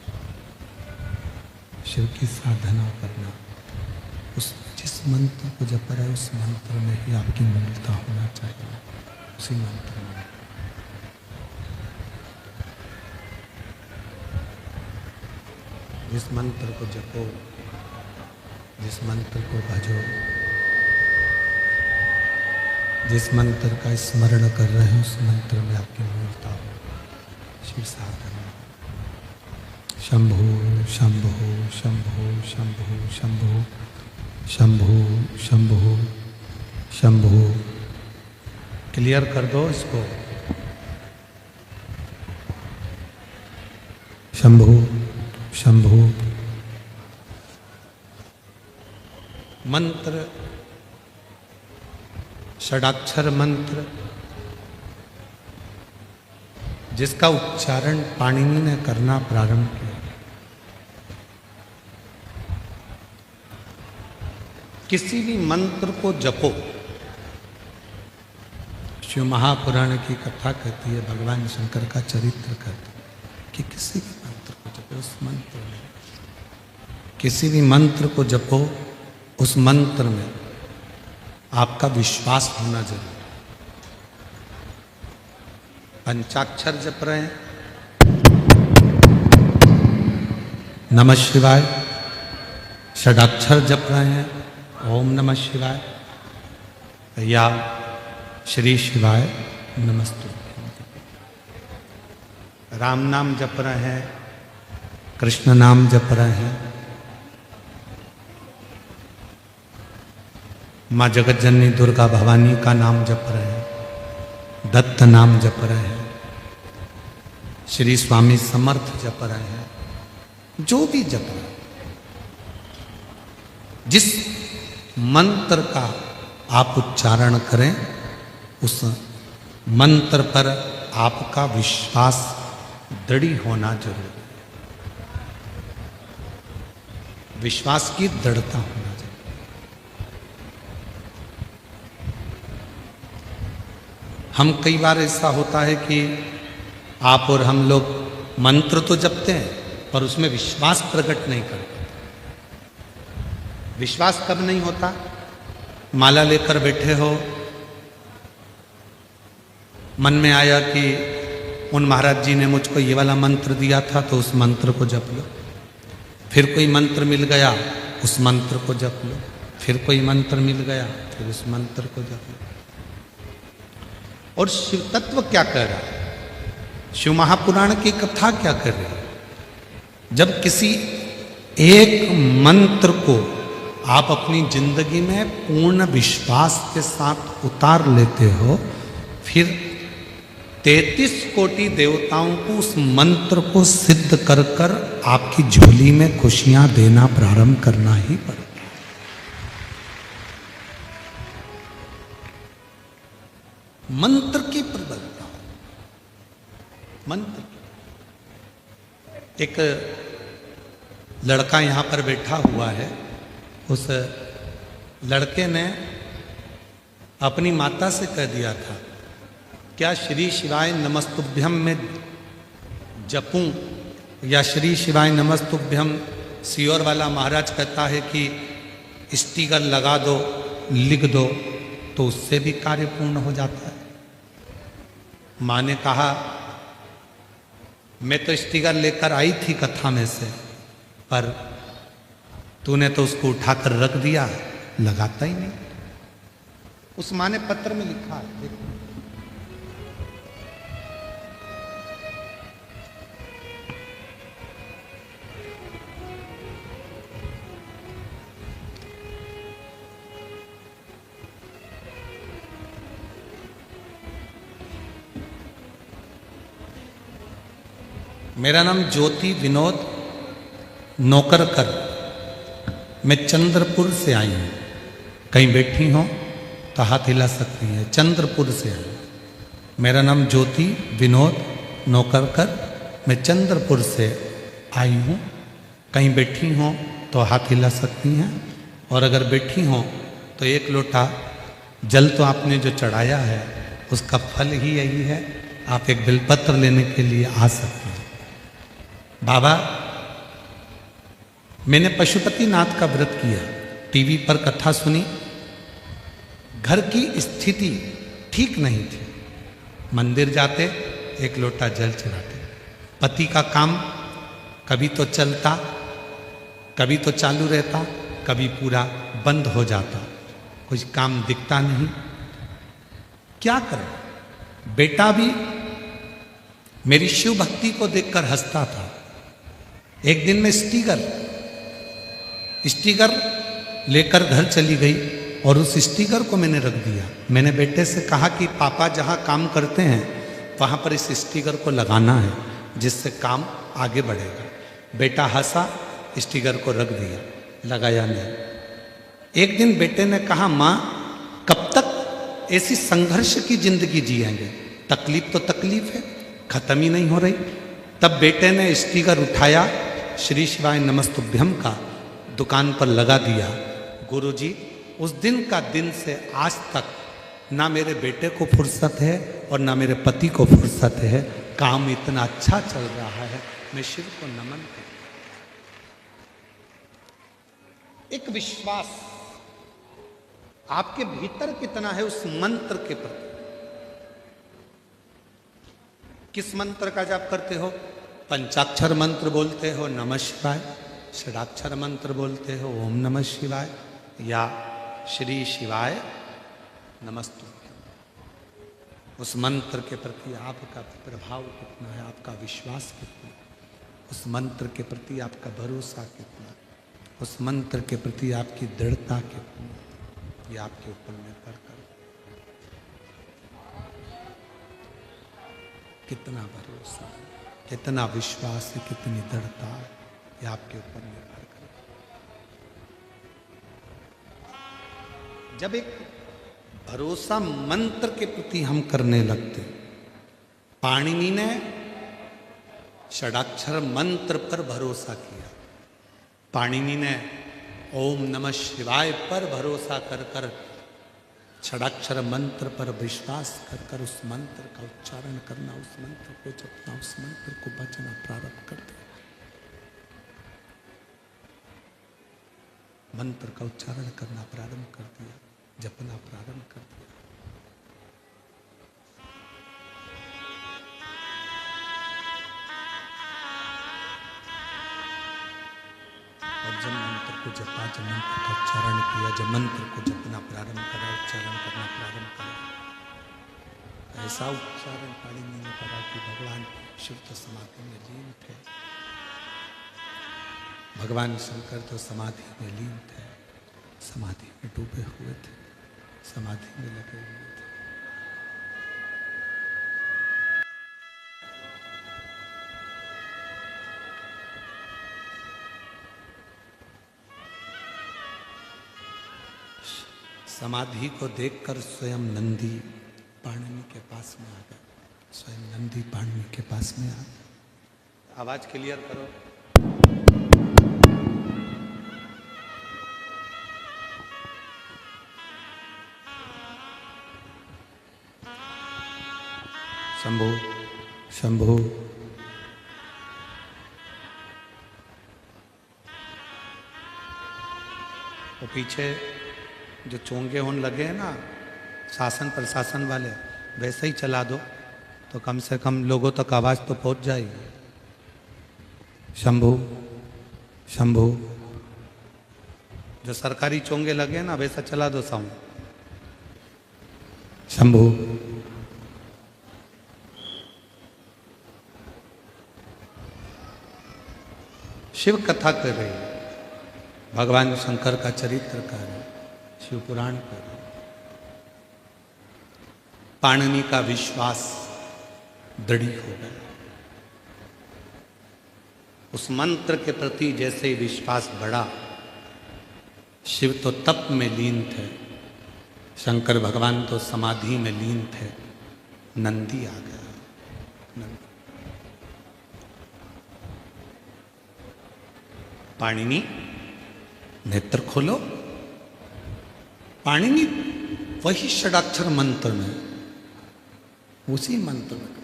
शिव की साधना करना, उस जिस मंत्र को जप रहे उस मंत्र में ही आपकी मूलता होना चाहिए, उसी मंत्र में। जिस मंत्र को जपो, जिस मंत्र को भजो, जिस मंत्र का स्मरण कर रहे हैं उस मंत्र में आपकी मूलता हो। शिव साधना। शंभु शंभु शंभु शंभु शंभु शंभु शंभु शंभु। क्लियर कर दो इसको। शंभु शंभु। मंत्र षडाक्षर मंत्र जिसका उच्चारण पाणिनि ने करना प्रारंभ किया। किसी भी मंत्र को जपो। शिव महापुराण की कथा कहती है, भगवान शंकर का चरित्र कहता है कि किसी भी मंत्र को जपो, उस मंत्र में किसी भी मंत्र को जपो, उस मंत्र में आपका विश्वास होना जरूरी। पंचाक्षर जप रहे हैं, नमः शिवाय। षडाक्षर जप रहे हैं, ओम नमः शिवाय, या श्री शिवाय नमस्तुभ्यम। राम नाम जप रहे हैं, कृष्ण नाम जप रहे हैं, माँ जगत जननी दुर्गा भवानी का नाम जप रहे हैं, दत्त नाम जप रहे हैं, श्री स्वामी समर्थ जप रहे हैं, जो भी जप रहे हैं, जिस मंत्र का आप उच्चारण करें उस मंत्र पर आपका विश्वास दृढ़ होना जरूरी है। विश्वास की दृढ़ता होना चाहिए। हम कई बार ऐसा होता है कि आप और हम लोग मंत्र तो जपते हैं पर उसमें विश्वास प्रकट नहीं करते। विश्वास कब नहीं होता? माला लेकर बैठे हो, मन में आया कि उन महाराज जी ने मुझको ये वाला मंत्र दिया था तो उस मंत्र को जप लो। फिर कोई मंत्र मिल गया, उस मंत्र को जप लो। फिर कोई मंत्र मिल गया, फिर उस मंत्र को जप लो। और शिव तत्व क्या कह रहा है? शिव महापुराण की कथा क्या कर रही है? जब किसी एक मंत्र को आप अपनी जिंदगी में पूर्ण विश्वास के साथ उतार लेते हो, फिर 33 कोटि देवताओं को उस मंत्र को सिद्ध कर कर आपकी झोली में खुशियां देना प्रारंभ करना ही पड़ेगा। मंत्र की प्रबलता। मंत्र। एक लड़का यहां पर बैठा हुआ है, उस लड़के ने अपनी माता से कह दिया था, क्या श्री शिवाय नमस्तुभ्यम में जपूं या श्री शिवाय नमस्तुभ्यम सियोर वाला महाराज कहता है कि स्टिकर लगा दो, लिख दो, तो उससे भी कार्य पूर्ण हो जाता है। माँ ने कहा, मैं तो स्टिकर लेकर आई थी कथा में से, पर तूने तो उसको उठाकर रख दिया, लगाता ही नहीं। उस माँ ने पत्र में लिखा है, देखो, मेरा नाम ज्योति विनोद नौकरकर, मैं चंद्रपुर से आई हूँ। कहीं बैठी हो तो हाथ हिला सकती है। चंद्रपुर से आई। मेरा नाम ज्योति विनोद नौकरकर, मैं चंद्रपुर से आई हूँ। कहीं बैठी हो तो हाथ हिला सकती हैं, और अगर बैठी हो तो एक लोटा जल तो आपने जो चढ़ाया है उसका फल ही यही है, आप एक बिलपत्र लेने के लिए आ सकते हैं। बाबा, मैंने पशुपति नाथ का व्रत किया, टीवी पर कथा सुनी, घर की स्थिति ठीक नहीं थी। मंदिर जाते, एक लोटा जल चढ़ाते। पति का काम कभी तो चलता, कभी तो चालू रहता, कभी पूरा बंद हो जाता, कुछ काम दिखता नहीं। क्या करें? बेटा भी मेरी शिव भक्ति को देखकर हंसता था। एक दिन मैं स्टिकर लेकर घर चली गई और उस स्टिकर को मैंने रख दिया। मैंने बेटे से कहा कि पापा जहाँ काम करते हैं वहाँ पर इस स्टिकर को लगाना है, जिससे काम आगे बढ़ेगा। बेटा हंसा, स्टिकर को रख दिया, लगाया नहीं। एक दिन बेटे ने कहा, माँ कब तक ऐसी संघर्ष की जिंदगी जिएंगे? तकलीफ तो तकलीफ है, खत्म ही नहीं हो रही। तब बेटे ने स्टिकर उठाया, श्री शिवाय नमस्तुभ्यम का दुकान पर लगा दिया। गुरुजी, उस दिन का दिन से आज तक ना मेरे बेटे को फुर्सत है और ना मेरे पति को फुर्सत है। काम इतना अच्छा चल रहा है, मैं शिव को नमन करता हूं। एक विश्वास आपके भीतर कितना है उस मंत्र के प्रति। किस मंत्र का जाप करते हो? पंचाक्षर मंत्र बोलते हो नमः शिवाय, षडाक्षर मंत्र बोलते हो ओम नमः शिवाय, या श्री शिवाय नमस्तुभ्यम। उस मंत्र के प्रति आपका प्रभाव कितना है, आपका विश्वास कितना है, उस मंत्र के प्रति आपका भरोसा कितना है, उस मंत्र के प्रति आपकी दृढ़ता कितनी है, ये आपके ऊपर निर्भर कर। कितना भरोसा है, कितना विश्वास है, कितनी दृढ़ता है, ये आपके ऊपर निर्भर कर। जब एक भरोसा मंत्र के प्रति हम करने लगते, पाणिनि ने षडाक्षर मंत्र पर भरोसा किया। पाणिनि ने ओम नमः शिवाय पर भरोसा कर कर, षडाक्षर मंत्र पर विश्वास कर कर उस मंत्र का उच्चारण करना, उस मंत्र को जपना, उस मंत्र को बचना प्रारंभ कर दिया। मंत्र का उच्चारण करना प्रारंभ कर दिया, जपना प्रारंभ कर दिया। और जब मंत्र को जपा, जब मंत्र का उच्चारण किया, जब मंत्र को जपना प्रारंभ करा, उच्चारण करना प्रारंभ करा, ऐसा उच्चारण पाणिनि ने करा कि भगवान शिव तो समाधि में लीन थे, भगवान शंकर तो समाधि में लीन थे, समाधि में डूबे हुए थे, समाधि में लगे हुए थे। समाधि को देखकर स्वयं नंदी पाणिनि के पास में आ गया, स्वयं नंदी पाणिनि के पास में आ गया। आवाज क्लियर करो। शंभो शंभो। वो पीछे जो चोंगे होने लगे हैं ना शासन प्रशासन वाले, वैसे ही चला दो तो कम से कम लोगों तक आवाज तो पहुंच जाएगी। शंभो शंभो। जो सरकारी चोंगे लगे ना वैसा चला दो साउंड। शंभो। शिव कथा कर रही है, भगवान शंकर का चरित्र कर रहे, शिव पुराण कर रहे। पाणिनि का विश्वास दृढ़ हो गया। उस मंत्र के प्रति जैसे ही विश्वास बढ़ा, शिव तो तप में लीन थे, शंकर भगवान तो समाधि में लीन थे, नंदी आ गया। नंदी। पाणिनि नेत्र खोलो। पाणिनि वही षडाक्षर मंत्र में, उसी मंत्र में,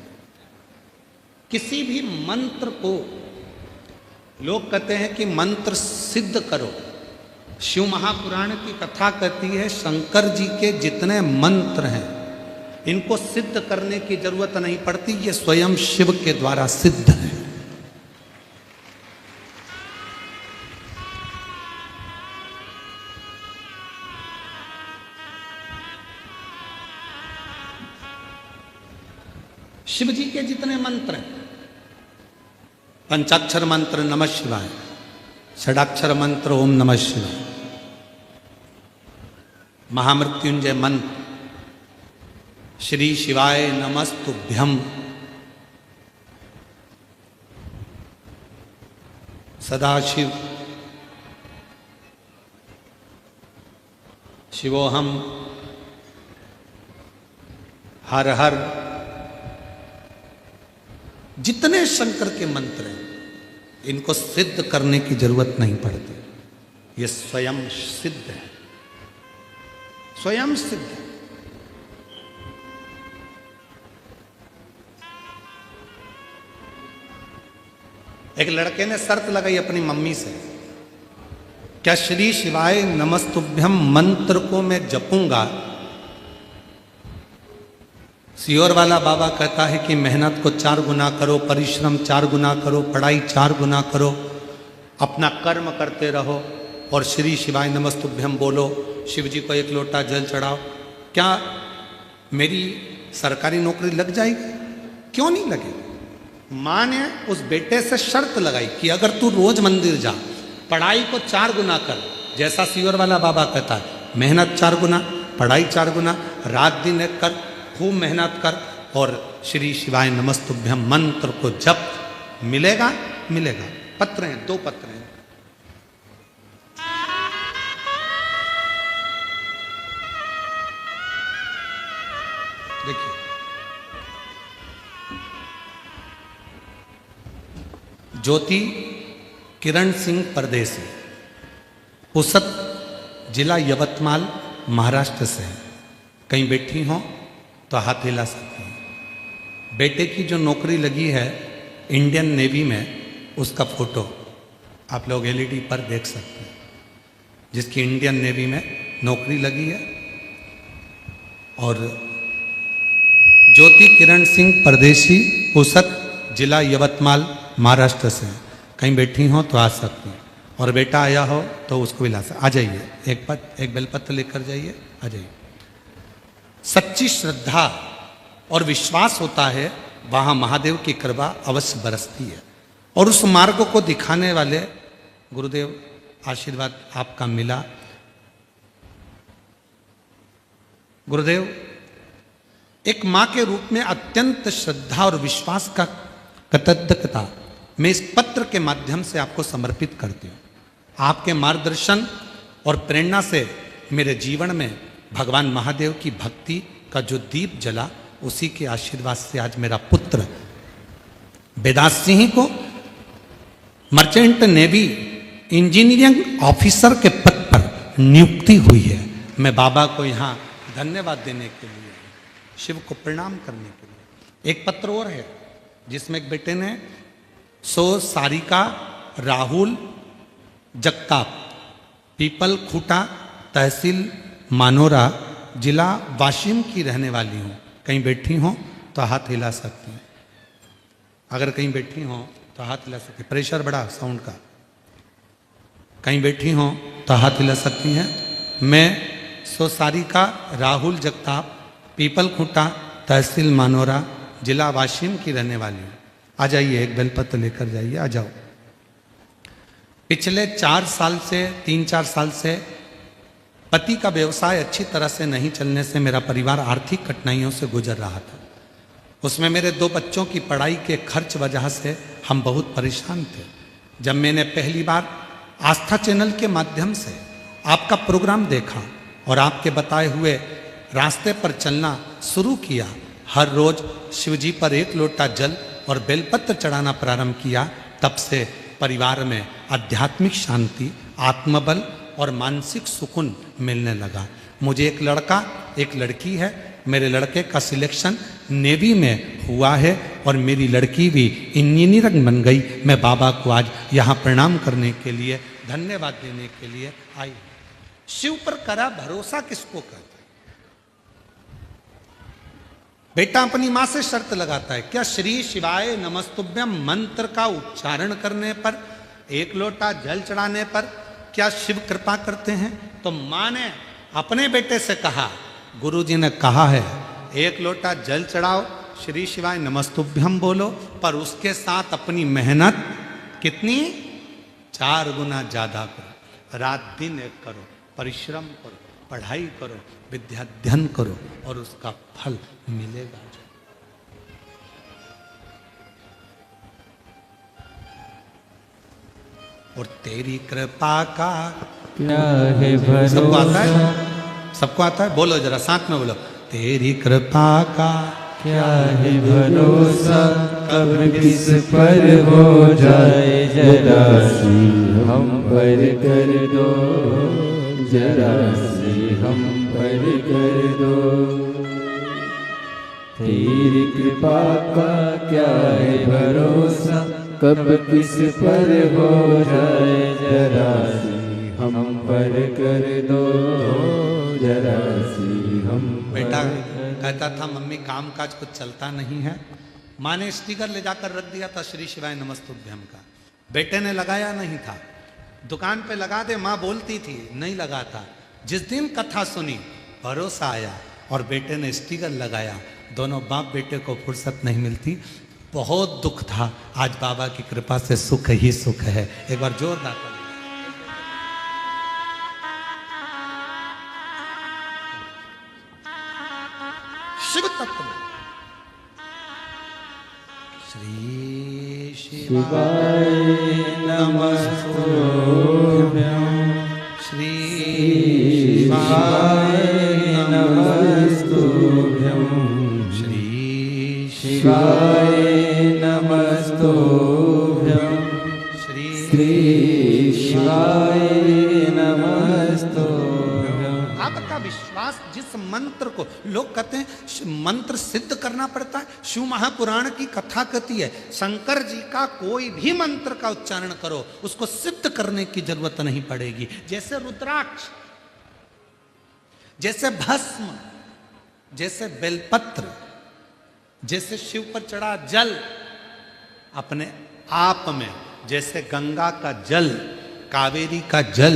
किसी भी मंत्र को लोग कहते हैं कि मंत्र सिद्ध करो, शिव महापुराण की कथा कहती है शंकर जी के जितने मंत्र हैं इनको सिद्ध करने की जरूरत नहीं पड़ती, ये स्वयं शिव के द्वारा सिद्ध है। शिव जी के जितने मंत्र हैं, पंचाक्षर मंत्र नमः शिवाय, षडाक्षर मंत्र ओम नमः शिवाय, महामृत्युंजय मंत्र श्री शिवाय नमस्तुभ्यम, सदाशिव, शिवोहम, हर हर, जितने शंकर के मंत्र हैं इनको सिद्ध करने की जरूरत नहीं पड़ती, ये स्वयं सिद्ध है, स्वयं सिद्ध है। एक लड़के ने शर्त लगाई अपनी मम्मी से, क्या श्री शिवाय नमस्तुभ्यम मंत्र को मैं जपूंगा, सियोर वाला बाबा कहता है कि मेहनत को 4 गुना करो, परिश्रम 4 गुना करो, पढ़ाई 4 गुना करो, अपना कर्म करते रहो और श्री शिवाय नमस्तुभ्यम बोलो, शिव जी को 1 लोटा जल चढ़ाओ, क्या मेरी सरकारी नौकरी लग जाएगी? क्यों नहीं लगेगी? माँ ने उस बेटे से शर्त लगाई कि अगर तू रोज मंदिर जा, पढ़ाई को 4 गुना कर, जैसा सियोर वाला बाबा कहता है, मेहनत 4 गुना, पढ़ाई 4 गुना, रात दिन एक कर, खूब मेहनत कर और श्री शिवाय नमस्तुभ्यम मंत्र को जप, मिलेगा मिलेगा। पत्र हैं, 2 पत्र हैं। देखिए, ज्योति किरण सिंह परदेसी, पुसद जिला यवतमाल महाराष्ट्र से है। कहीं बैठी हो तो हाथ हिला सकते हैं। बेटे की जो नौकरी लगी है इंडियन नेवी में, उसका फोटो आप लोग एलईडी पर देख सकते हैं, जिसकी इंडियन नेवी में नौकरी लगी है। और ज्योति किरण सिंह परदेसी, पुसद जिला यवतमाल महाराष्ट्र से, कहीं बैठी हो तो आ सकती हैं। और बेटा आया हो तो उसको भी ला सकते, आ जाइए, एक बेलपत्र लेकर जाइए, आ जाइए। सच्ची श्रद्धा और विश्वास होता है वहां महादेव की कृपा अवश्य बरसती है। और उस मार्ग को दिखाने वाले गुरुदेव, आशीर्वाद आपका मिला। गुरुदेव, एक मां के रूप में अत्यंत श्रद्धा और विश्वास का कृतज्ञता मैं इस पत्र के माध्यम से आपको समर्पित करती हूँ। आपके मार्गदर्शन और प्रेरणा से मेरे जीवन में भगवान महादेव की भक्ति का जो दीप जला, उसी के आशीर्वाद से आज मेरा पुत्र वेदांत सिंह को मर्चेंट नेवी इंजीनियरिंग ऑफिसर के पद पर नियुक्ति हुई है। मैं बाबा को यहाँ धन्यवाद देने के लिए, शिव को प्रणाम करने के लिए। एक पत्र और है जिसमें एक बेटे ने सारिका राहुल जगताप, पीपल खूटा, तहसील मानोरा, जिला वाशिम की रहने वाली हूँ। कहीं बैठी हो तो हाथ हिला सकती हैं। अगर कहीं बैठी हो तो हाथ हिला सकती हैं। प्रेशर बढ़ा साउंड का। कहीं बैठी हो तो हाथ हिला सकती हैं। मैं सारिका राहुल जगताप, पीपल खूटा, तहसील मानोरा, जिला वाशिम की रहने वाली हूँ। आ जाइए, एक बेलपत्र लेकर जाइए, आ जाओ। पिछले 3-4 साल से पति का व्यवसाय अच्छी तरह से नहीं चलने से मेरा परिवार आर्थिक कठिनाइयों से गुजर रहा था। उसमें मेरे 2 बच्चों की पढ़ाई के खर्च वजह से हम बहुत परेशान थे। जब मैंने पहली बार आस्था चैनल के माध्यम से आपका प्रोग्राम देखा और आपके बताए हुए रास्ते पर चलना शुरू किया, हर रोज शिवजी पर 1 लोटा जल और बेलपत्र चढ़ाना प्रारंभ किया, तब से परिवार में आध्यात्मिक शांति, आत्मबल और मानसिक सुकून मिलने लगा। मुझे एक लड़का, एक लड़की है। मेरे लड़के का सिलेक्शन नेवी में हुआ है और मेरी लड़की भी इंजीनियर बन गई। मैं बाबा को आज यहाँ प्रणाम करने के लिए धन्यवाद देने के लिए आई। शिव पर करा भरोसा किसको कहते हैं? बेटा अपनी मां से शर्त लगाता है, क्या श्री शिवाय नमस्तुभ्यम मंत्र का उच्चारण करने पर, एक लोटा जल चढ़ाने पर क्या शिव कृपा करते हैं? तो मां ने अपने बेटे से कहा, गुरुजी ने कहा है एक लोटा जल चढ़ाओ, श्री शिवाय नमस्तुभ्यम बोलो, पर उसके साथ अपनी मेहनत कितनी 4 गुना ज्यादा करो, रात दिन एक करो, परिश्रम करो, पढ़ाई करो, विद्या अध्ययन करो और उसका फल मिलेगा। और तेरी कृपा का क्या है भरोसा। सबको आता है? सबको आता है? बोलो जरा साथ में बोलो, तेरी कृपा का क्या है भरोसा, कब किस पर हो जाए जरा सी हम पर कर दो, जरा सी हम पर कर दो। तेरी कृपा का क्या है भरोसा, कब किस पर हो जाए जरा सी हम पर कर दो, जरा सी हम बेटा कहता था मम्मी काम काज कुछ चलता नहीं है। माँ ने स्टिकर ले जाकर रख दिया था श्री शिवाय नमस्तुभ्यम का, बेटे ने लगाया नहीं था। दुकान पे लगा दे माँ बोलती थी, नहीं लगा था। जिस दिन कथा सुनी भरोसा आया और बेटे ने स्टिकर लगाया। दोनों बाप बेटे को फुर्सत नहीं मिलती, बहुत दुख था। आज बाबा की कृपा से सुख ही सुख है। एक बार जोरदार ताली। शिव तत्व श्री शिवाय नमस्तुभ्यं, श्री शिवाय नमस्तुभ्यं, श्री शिवाय नमस्तुभ्यं, श्री शिवाय नमस्तुभ्यं। आपका विश्वास जिस मंत्र को लोग कहते हैं मंत्र सिद्ध करना पड़ता है, शिव महापुराण की कथा कहती है शंकर जी का कोई भी मंत्र का उच्चारण करो उसको सिद्ध करने की जरूरत नहीं पड़ेगी। जैसे रुद्राक्ष, जैसे भस्म, जैसे बेलपत्र, जैसे शिव पर चढ़ा जल अपने आप में, जैसे गंगा का जल, कावेरी का जल,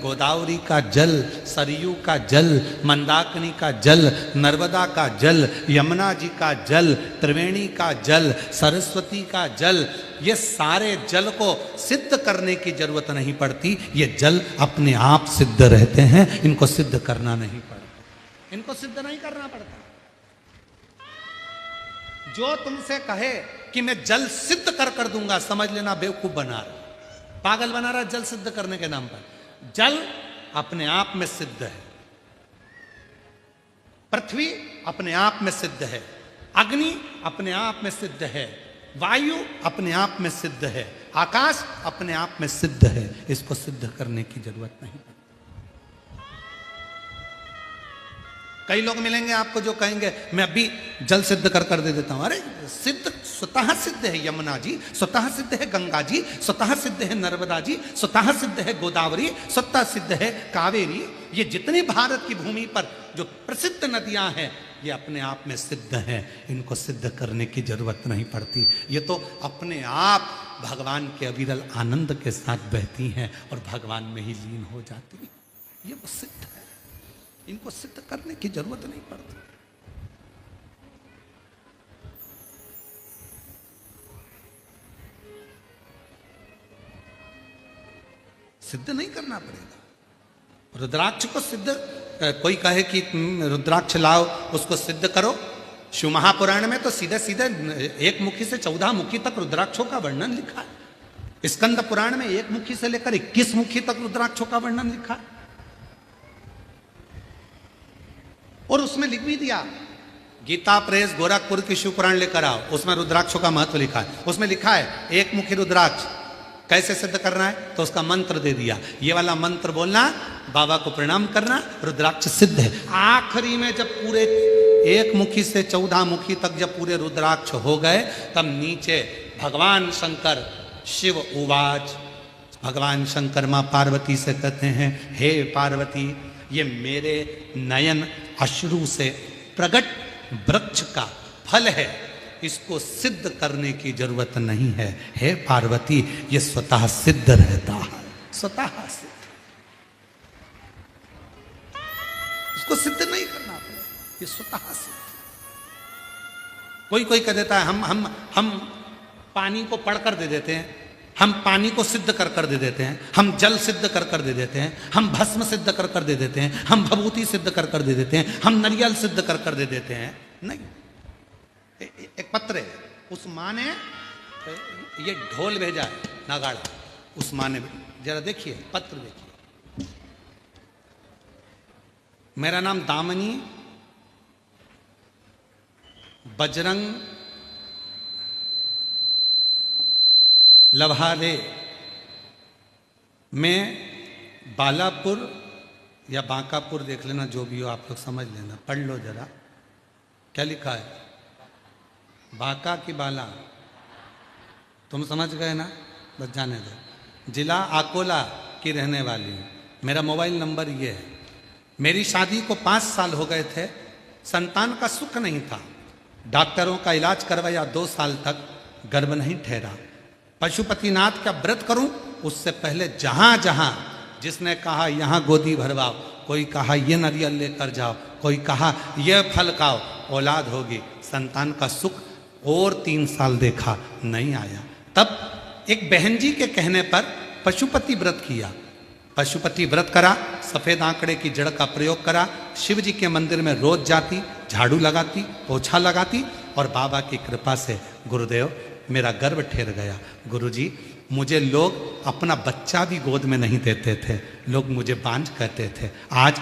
गोदावरी का जल, सरयू का जल, मंदाकिनी का जल, नर्मदा का जल, यमुना जी का जल, त्रिवेणी का जल, सरस्वती का जल, ये सारे जल को सिद्ध करने की जरूरत नहीं पड़ती। ये जल अपने आप सिद्ध रहते हैं, इनको सिद्ध करना नहीं पड़ता, इनको सिद्ध नहीं करना पड़ता। जो तुमसे कहे कि मैं जल सिद्ध कर दूंगा, समझ लेना बेवकूफ बना रहा, पागल बना रहा जल सिद्ध करने के नाम पर। जल अपने आप में सिद्ध है, पृथ्वी अपने आप में सिद्ध है, अग्नि अपने आप में सिद्ध है, वायु अपने आप में सिद्ध है, आकाश अपने आप में सिद्ध है। इसको सिद्ध करने की जरूरत नहीं। कई लोग मिलेंगे आपको जो कहेंगे मैं अभी जल सिद्ध कर दे देता हूं। अरे सिद्ध स्वतः सिद्ध है यमुना जी, स्वतः सिद्ध है गंगा जी, स्वतः सिद्ध है नर्मदा जी, स्वतः सिद्ध है गोदावरी, स्वतः सिद्ध है कावेरी। ये जितनी भारत की भूमि पर जो प्रसिद्ध नदियां हैं ये अपने आप में सिद्ध हैं, इनको सिद्ध करने की जरूरत नहीं पड़ती। ये तो अपने आप भगवान के अविरल आनंद के साथ बहती हैं और भगवान में ही लीन हो जाती हैं। ये वो सिद्ध है, इनको सिद्ध करने की जरूरत नहीं पड़ती। सिद्ध नहीं करना पड़ेगा। रुद्राक्ष को सिद्ध, कोई कहे कि रुद्राक्ष लाओ उसको सिद्ध करो, शिव महापुराण में तो सीधे सीधे 1 मुखी से 14 मुखी तक रुद्राक्षों का वर्णन लिखा है। स्कंद पुराण में 1 मुखी से लेकर 21 मुखी तक रुद्राक्षों का वर्णन लिखा है। और उसमें लिख भी दिया, गीता प्रेस गोरखपुर की शिव पुराण लेकर आओ, उसमें रुद्राक्षों का महत्व लिखा है। उसमें लिखा है 1 मुखी रुद्राक्ष कैसे सिद्ध करना है, तो उसका मंत्र दे दिया, ये वाला मंत्र बोलना, बाबा को प्रणाम करना, रुद्राक्ष सिद्ध है। आखिरी में जब पूरे 1 मुखी से 14 मुखी तक जब पूरे रुद्राक्ष हो गए, तब नीचे भगवान शंकर शिव उवाच भगवान शंकर माँ पार्वती से कहते हैं, हे पार्वती, ये मेरे नयन अश्रु से प्रकट वृक्ष का फल है, इसको सिद्ध करने की जरूरत नहीं है। हे पार्वती, ये स्वतः सिद्ध रहता है, स्वतः सिद्ध, इसको सिद्ध नहीं करना पड़ेगा, ये स्वतः सिद्ध। कोई कह देता है हम पानी को पढ़कर दे देते हैं, हम पानी को सिद्ध कर दे देते हैं, हम जल सिद्ध कर दे देते हैं, हम भस्म सिद्ध कर दे देते हैं, हम भभूति सिद्ध कर दे देते हैं, हम नारियल सिद्ध कर दे देते हैं। नहीं, एक पत्र है, उस माँ ने ये ढोल भेजा है, नगाड़ा, उस माँ ने, जरा देखिए पत्र देखिए। मेरा नाम दामनी बजरंग लभारे में बालापुर या बांकापुर, देख लेना जो भी हो, आप लोग समझ लेना, पढ़ लो जरा क्या लिखा है। बांका की बाला, तुम समझ गए ना, बस जाने दो। जिला अकोला की रहने वाली हूँ, मेरा मोबाइल नंबर ये है। मेरी शादी को 5 साल हो गए थे, संतान का सुख नहीं था, डॉक्टरों का इलाज करवाया, 2 साल तक गर्भ नहीं ठहरा। पशुपतिनाथ का व्रत करूं, उससे पहले जहां जहां जिसने कहा यहाँ गोदी भरवाओ, कोई कहा ये नारियल लेकर जाओ, कोई कहा ये फल खाओ, औलाद होगी, संतान का सुख और 3 साल देखा, नहीं आया। तब एक बहन जी के कहने पर पशुपति व्रत किया, पशुपति व्रत करा, सफेद आंकड़े की जड़ का प्रयोग करा, शिव जी के मंदिर में रोज जाती, झाड़ू लगाती, पोछा लगाती, और बाबा की कृपा से गुरुदेव मेरा गर्भ ठहर गया। गुरुजी, मुझे लोग अपना बच्चा भी गोद में नहीं देते थे, लोग मुझे बांझ कहते थे। आज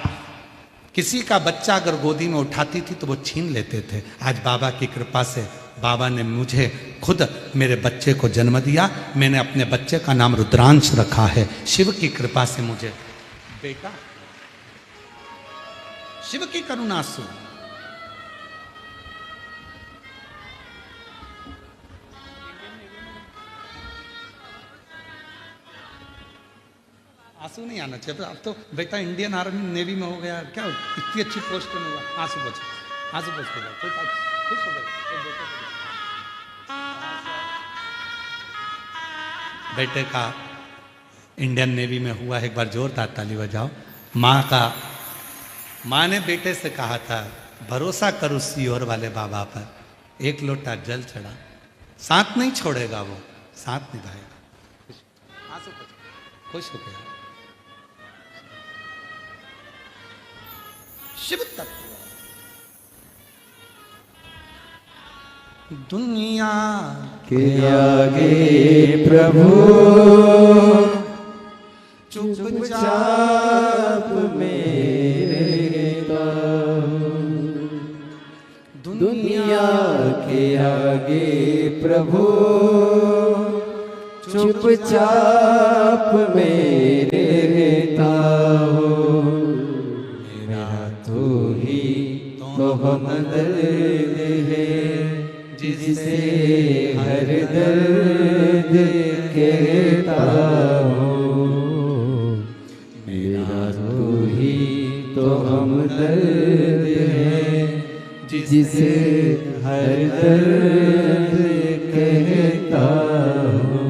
किसी का बच्चा अगर गोदी में उठाती थी तो वो छीन लेते थे। आज बाबा की कृपा से बाबा ने मुझे खुद मेरे बच्चे को जन्म दिया। मैंने अपने बच्चे का नाम रुद्रांश रखा है। शिव की कृपा से मुझे बेटा, शिव की करुणा से। आंसू नहीं आना चाहिए, अब तो बेटा इंडियन आर्मी नेवी में हो गया, क्या इतनी अच्छी पोस्ट में हुआ। आंसू पोछ के जाओ, कोई खुश हो गए। बेटे का इंडियन नेवी में हुआ है, एक बार जोरदार ताली बजाओ। माँ ने बेटे से कहा था, भरोसा करो सीहोर वाले बाबा पर, 1 लोटा जल चढ़ा, साथ नहीं छोड़ेगा, वो साथ निभाएगा। आंसू पोछ, खुश हो गया। शिव तत्व दुनिया के आगे प्रभु चुपचाप मेरे दुनिया के आगे प्रभु चुपचाप मेरे रहता हो। मेरा तो ही तो हमदर्द है, जिसे हर दर्द कहता हो। मेरा तो ही तो हमदर्द है, जिसे हर दर्द कहता हो।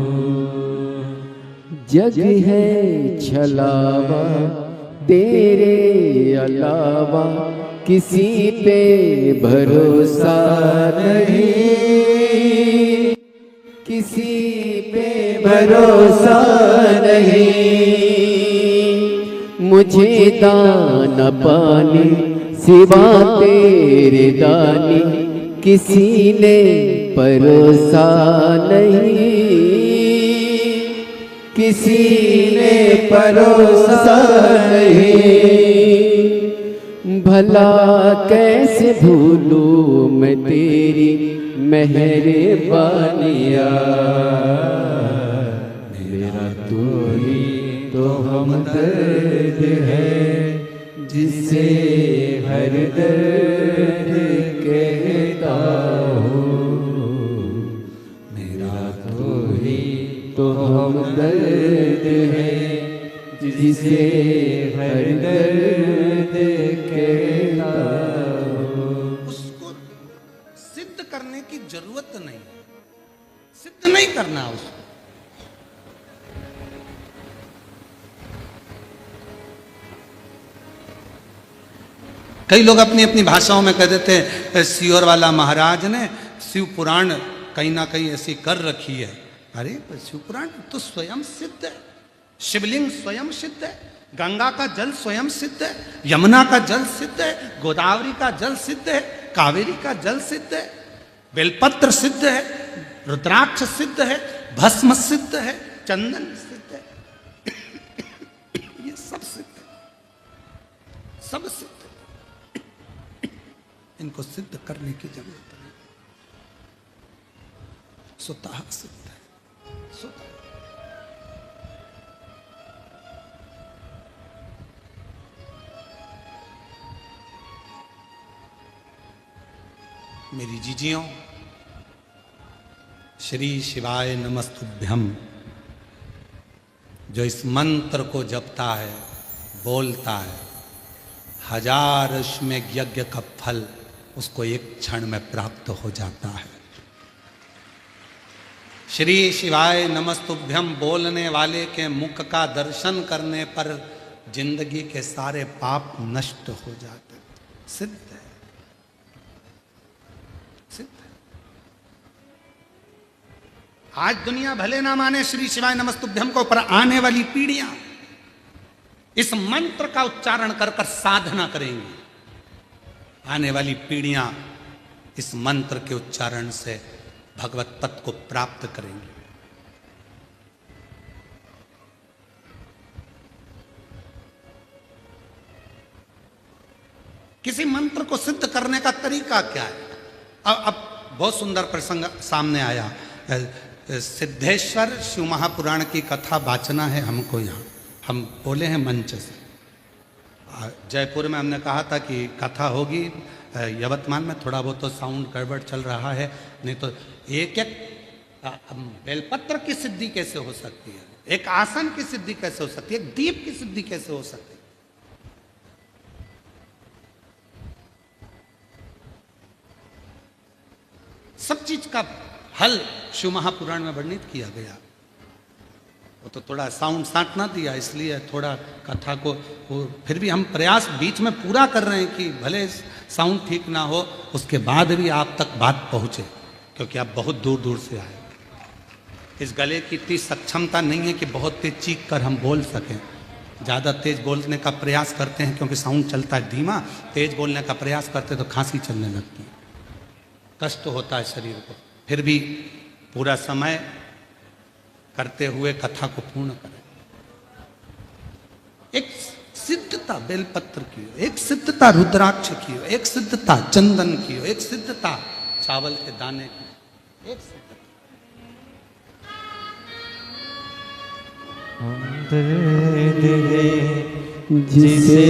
जग है छलावा तेरे अलावा, किसी पे भरोसा नहीं, किसी पे भरोसा नहीं। मुझे दाना पानी सिवा तेरे दानी, किसी ने परोसा नहीं, किसी ने परोसा नहीं। भला कैसे भूलूं मैं तेरी मेहरबानिया। मेरा तो ही तो हमदर्द है, जिसे हर दर्द कहता हो। मेरा तो ही तो हमदर्द जिसे हर दर्द कहता हो। उसको सिद्ध करने की जरूरत नहीं है, सिद्ध नहीं करना उसको। कई लोग अपनी अपनी भाषाओं में कह देते हैं सियोर वाला महाराज ने शिव पुराण कहीं ना कहीं ऐसी कर रखी है। अरे शिव पुराण तो स्वयं सिद्ध है, शिवलिंग स्वयं सिद्ध है, गंगा का जल स्वयं सिद्ध है, यमुना का जल सिद्ध है, गोदावरी का जल सिद्ध है, कावेरी का जल सिद्ध है, बेलपत्र सिद्ध है, रुद्राक्ष सिद्ध है, भस्म सिद्ध है, चंदन सिद्ध है। ये सब सिद्ध है, सब सिद्ध है। इनको सिद्ध करने की जरूरत नहीं, स्वतः सिद्ध है, स्वतः। मेरी जीजियों, श्री शिवाय नमस्तुभ्यम जो इस मंत्र को जपता है, बोलता है, 1000 अश्वमेध यज्ञ का फल उसको एक क्षण में प्राप्त हो जाता है। श्री शिवाय नमस्तुभ्यम बोलने वाले के मुख का दर्शन करने पर जिंदगी के सारे पाप नष्ट हो जाते हैं। सिद्ध है, सिद्ध है। आज दुनिया भले ना माने श्री शिवाय नमस्तुभ्यम को, पर आने वाली पीढ़ियां इस मंत्र का उच्चारण कर कर साधना करेंगी। आने वाली पीढ़ियां इस मंत्र के उच्चारण से भगवत पद को प्राप्त करेंगी। किसी मंत्र को सिद्ध करने का तरीका क्या है? अब बहुत सुंदर प्रसंग सामने आया। सिद्धेश्वर शिव महापुराण की कथा वाचना है हमको यहाँ, हम बोले हैं मंच से। जयपुर में हमने कहा था कि कथा होगी, यवतमाल में थोड़ा बहुत तो साउंड गड़बड़ चल रहा है, नहीं तो एक एक बेलपत्र की सिद्धि कैसे हो सकती है, एक आसन की सिद्धि कैसे हो सकती है, एक दीप की सिद्धि कैसे हो सकती है। सब चीज का हल शिव महापुराण में वर्णित किया गया। वो तो थोड़ा साउंड साट ना दिया, इसलिए थोड़ा कथा को फिर भी हम प्रयास बीच में पूरा कर रहे हैं कि भले साउंड ठीक ना हो, उसके बाद भी आप तक बात पहुंचे, क्योंकि आप बहुत दूर दूर से आए। इस गले की इतनी सक्षमता नहीं है कि बहुत तेज चीख कर हम बोल सकें। ज़्यादा तेज बोलने का प्रयास करते हैं क्योंकि साउंड चलता है धीमा, तेज बोलने का प्रयास करते तो खांसी चलने लगती है, कष्ट होता है शरीर को। फिर भी पूरा समय करते हुए कथा को पूर्ण करें। एक सिद्धता बेलपत्र की हो, एक सिद्धता रुद्राक्ष की हो, एक सिद्धता चंदन की हो, एक सिद्धता चावल के दाने की, एक सिद्धता। दर्द है जिसे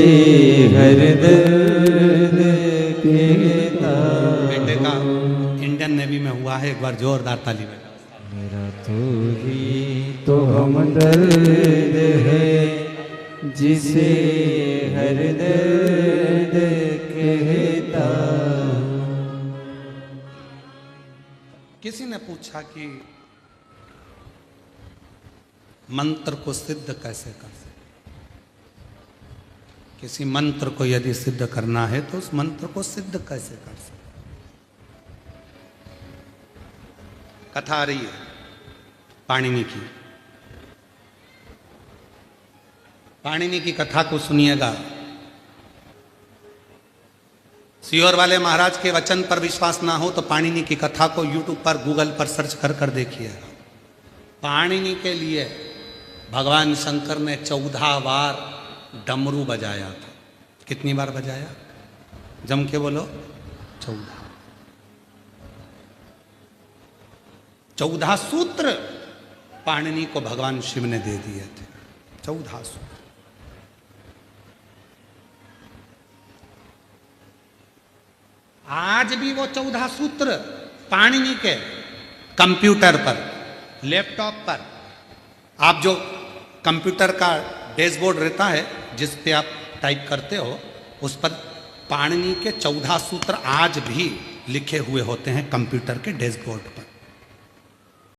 हर दर्द कहता। बेटे का इंडियन नेवी में हुआ है, एक बार जोरदार ताली बजाओ। मेरा तो ही तो हमदर्द है जिसे हर दर्द कहता। किसी ने पूछा कि मंत्र को सिद्ध कैसे कर सकते? किसी मंत्र को यदि सिद्ध करना है तो उस मंत्र को सिद्ध कैसे कर सकते? कथा आ रही है पाणिनि की। पाणिनि की कथा को सुनिएगा। सियोर वाले महाराज के वचन पर विश्वास ना हो तो पाणिनि की कथा को यूट्यूब पर, गूगल पर सर्च कर कर देखिएगा। पाणिनि के लिए भगवान शंकर ने 14 बार डमरू बजाया था। कितनी बार बजाया? जम के बोलो। 14 सूत्र पाणिनि को भगवान शिव ने दे दिए थे। 14 सूत्र। आज भी वो 14 सूत्र पाणिनि के कंप्यूटर पर, लैपटॉप पर, आप जो कंप्यूटर का डैशबोर्ड रहता है जिस पे आप टाइप करते हो, उस पर पाणिनि के 14 सूत्र आज भी लिखे हुए होते हैं कंप्यूटर के डैशबोर्ड पर।